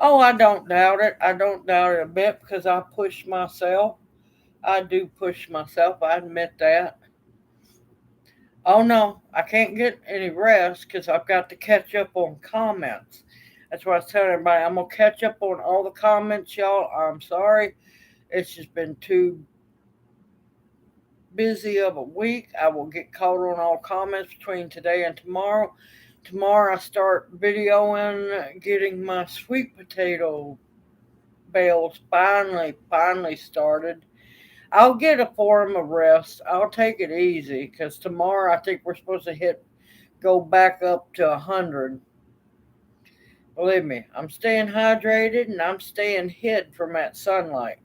Oh, I don't doubt it. I don't doubt it a bit because I push myself. I do push myself. I admit that. Oh no, I can't get any rest because I've got to catch up on comments. That's why I was telling everybody I'm gonna catch up on all the comments, y'all. I'm sorry. It's just been too busy of a week. I will get caught on all comments between today and tomorrow. Tomorrow I start videoing getting my sweet potato bales finally started. I'll get a form of rest. I'll take it easy because tomorrow I think we're supposed to go back up to 100. Believe me, I'm staying hydrated and I'm staying hid from that sunlight.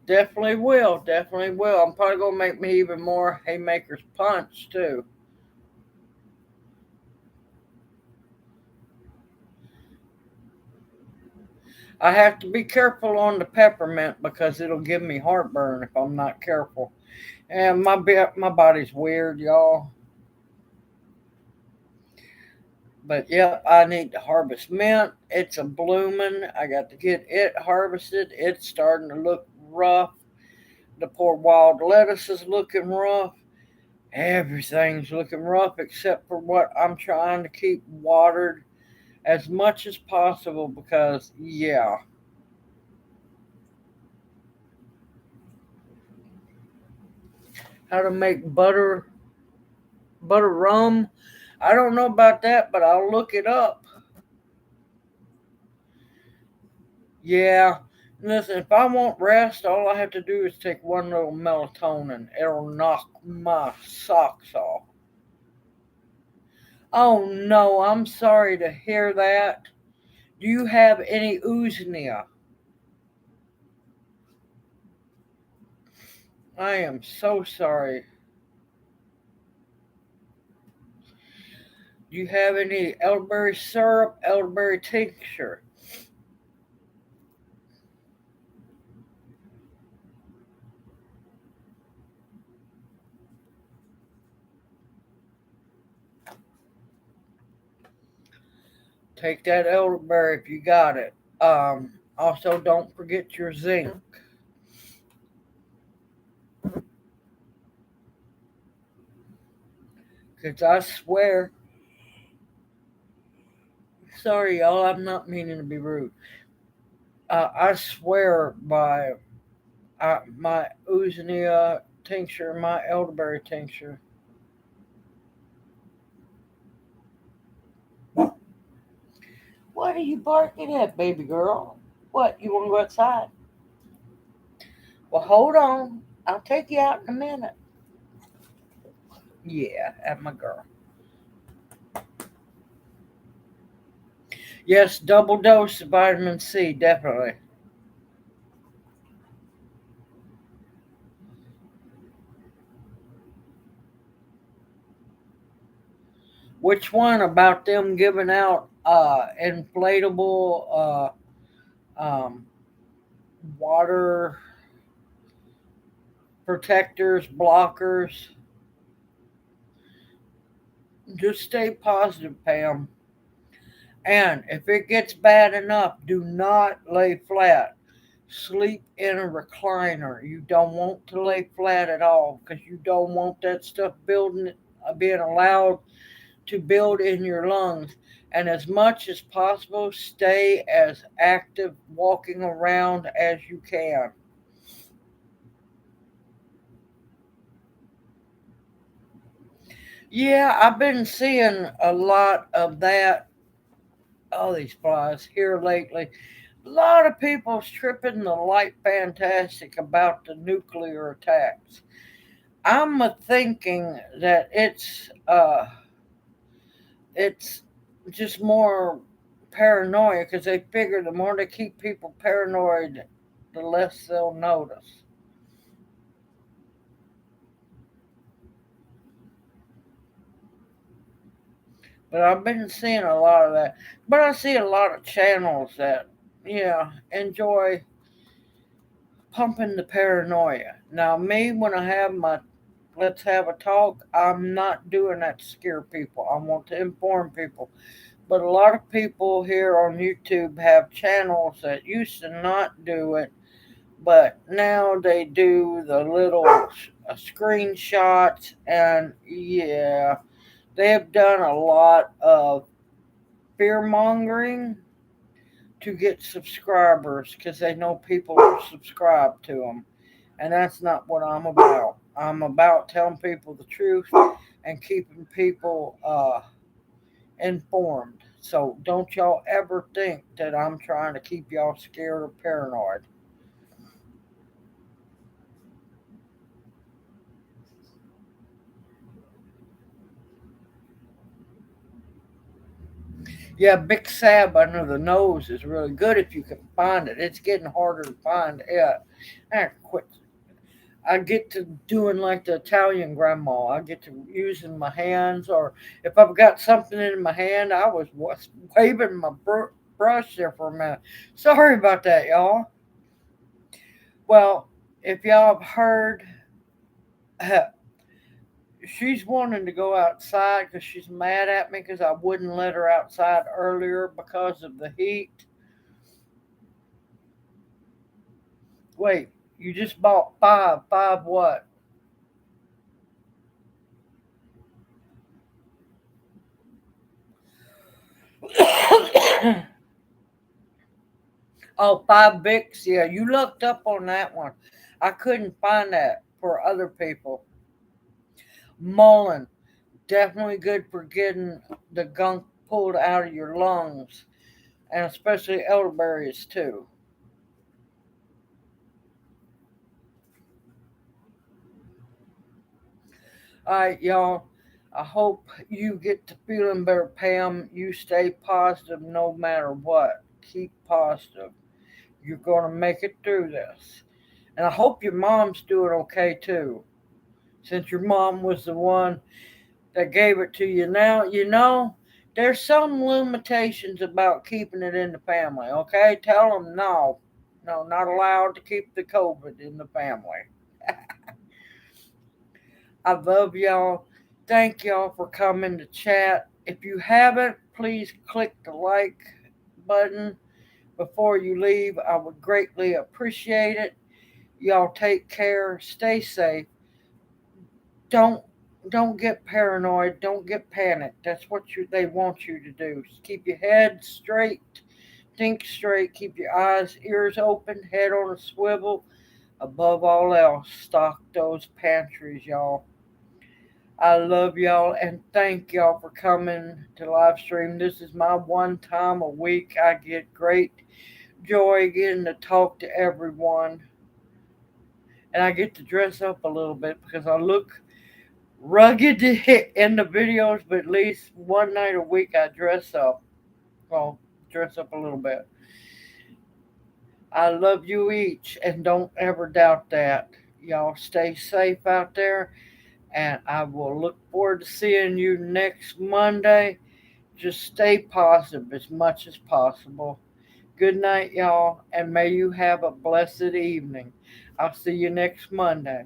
Definitely will. Definitely will. I'm probably going to make me even more haymakers punch too. I have to be careful on the peppermint because it'll give me heartburn if I'm not careful. And my body's weird, y'all. But yep, I need to harvest mint. It's a blooming. I got to get it harvested. It's starting to look rough. The poor wild lettuce is looking rough. Everything's looking rough except for what I'm trying to keep watered as much as possible because, yeah. How to make butter rum? I don't know about that, but I'll look it up. Yeah. Listen, if I want rest, all I have to do is take one little melatonin. It'll knock my socks off. Oh no, I'm sorry to hear that. Do you have any ooznia? I am so sorry. Do you have any elderberry syrup, elderberry tincture? Take that elderberry if you got it. Also, don't forget your zinc. Because I swear, sorry y'all, I'm not meaning to be rude. I swear by my Usnia tincture, my elderberry tincture. What are you barking at, baby girl? What, you want to go outside? Well, hold on. I'll take you out in a minute. Yeah, at my girl. Yes, double dose of vitamin C, definitely. Which one about them giving out inflatable um, water protectors, blockers? Just stay positive, Pam. And if it gets bad enough, do not lay flat. Sleep in a recliner. You don't want to lay flat at all because you don't want that stuff being allowed to build in your lungs. And as much as possible, stay as active walking around as you can. Yeah, I've been seeing a lot of that all these flies here lately. A lot of people's tripping the light fantastic about the nuclear attacks. I'm a thinking that it's just more paranoia because they figure the more they keep people paranoid, the less they'll notice. But I've been seeing a lot of that. But I see a lot of channels that, yeah, enjoy pumping the paranoia. Now, me, when I have my let's have a talk, I'm not doing that to scare people. I want to inform people. But a lot of people here on YouTube have channels that used to not do it, but now they do the little screenshots, and yeah, they have done a lot of fear mongering to get subscribers because they know people will subscribe to them. And that's not what I'm about. I'm about telling people the truth and keeping people informed. So don't y'all ever think that I'm trying to keep y'all scared or paranoid. Yeah, Big Sab under the nose is really good if you can find it. It's getting harder to find. Yeah, I quit. I get to doing like the Italian grandma. I get to using my hands, or if I've got something in my hand, I was waving my brush there for a minute. Sorry about that, y'all. Well, if y'all have heard, she's wanting to go outside because she's mad at me because I wouldn't let her outside earlier because of the heat. Wait, you just bought five. Five what? Oh, five Vicks. Yeah, you looked up on that one. I couldn't find that for other people. Mullein, definitely good for getting the gunk pulled out of your lungs, and especially elderberries too. All right, y'all. I hope you get to feeling better, Pam. You stay positive no matter what. Keep positive. You're going to make it through this. And I hope your mom's doing okay too, since your mom was the one that gave it to you. Now, there's some limitations about keeping it in the family, okay? Tell them no. No, not allowed to keep the COVID in the family. I love y'all. Thank y'all for coming to chat. If you haven't, please click the like button before you leave. I would greatly appreciate it. Y'all take care. Stay safe. Don't don't get paranoid. Don't get panicked. That's what they want you to do. Just keep your head straight. Think straight. Keep your eyes, ears open, head on a swivel. Above all else, stock those pantries, y'all. I love y'all and thank y'all for coming to live stream. This is my one time a week. I get great joy getting to talk to everyone. And I get to dress up a little bit because I look rugged in the videos, but at least one night a week I dress up. Well, dress up a little bit. I love you each and don't ever doubt that. Y'all stay safe out there and I will look forward to seeing you next Monday. Just stay positive as much as possible. Good night, y'all, and may you have a blessed evening. I'll see you next Monday.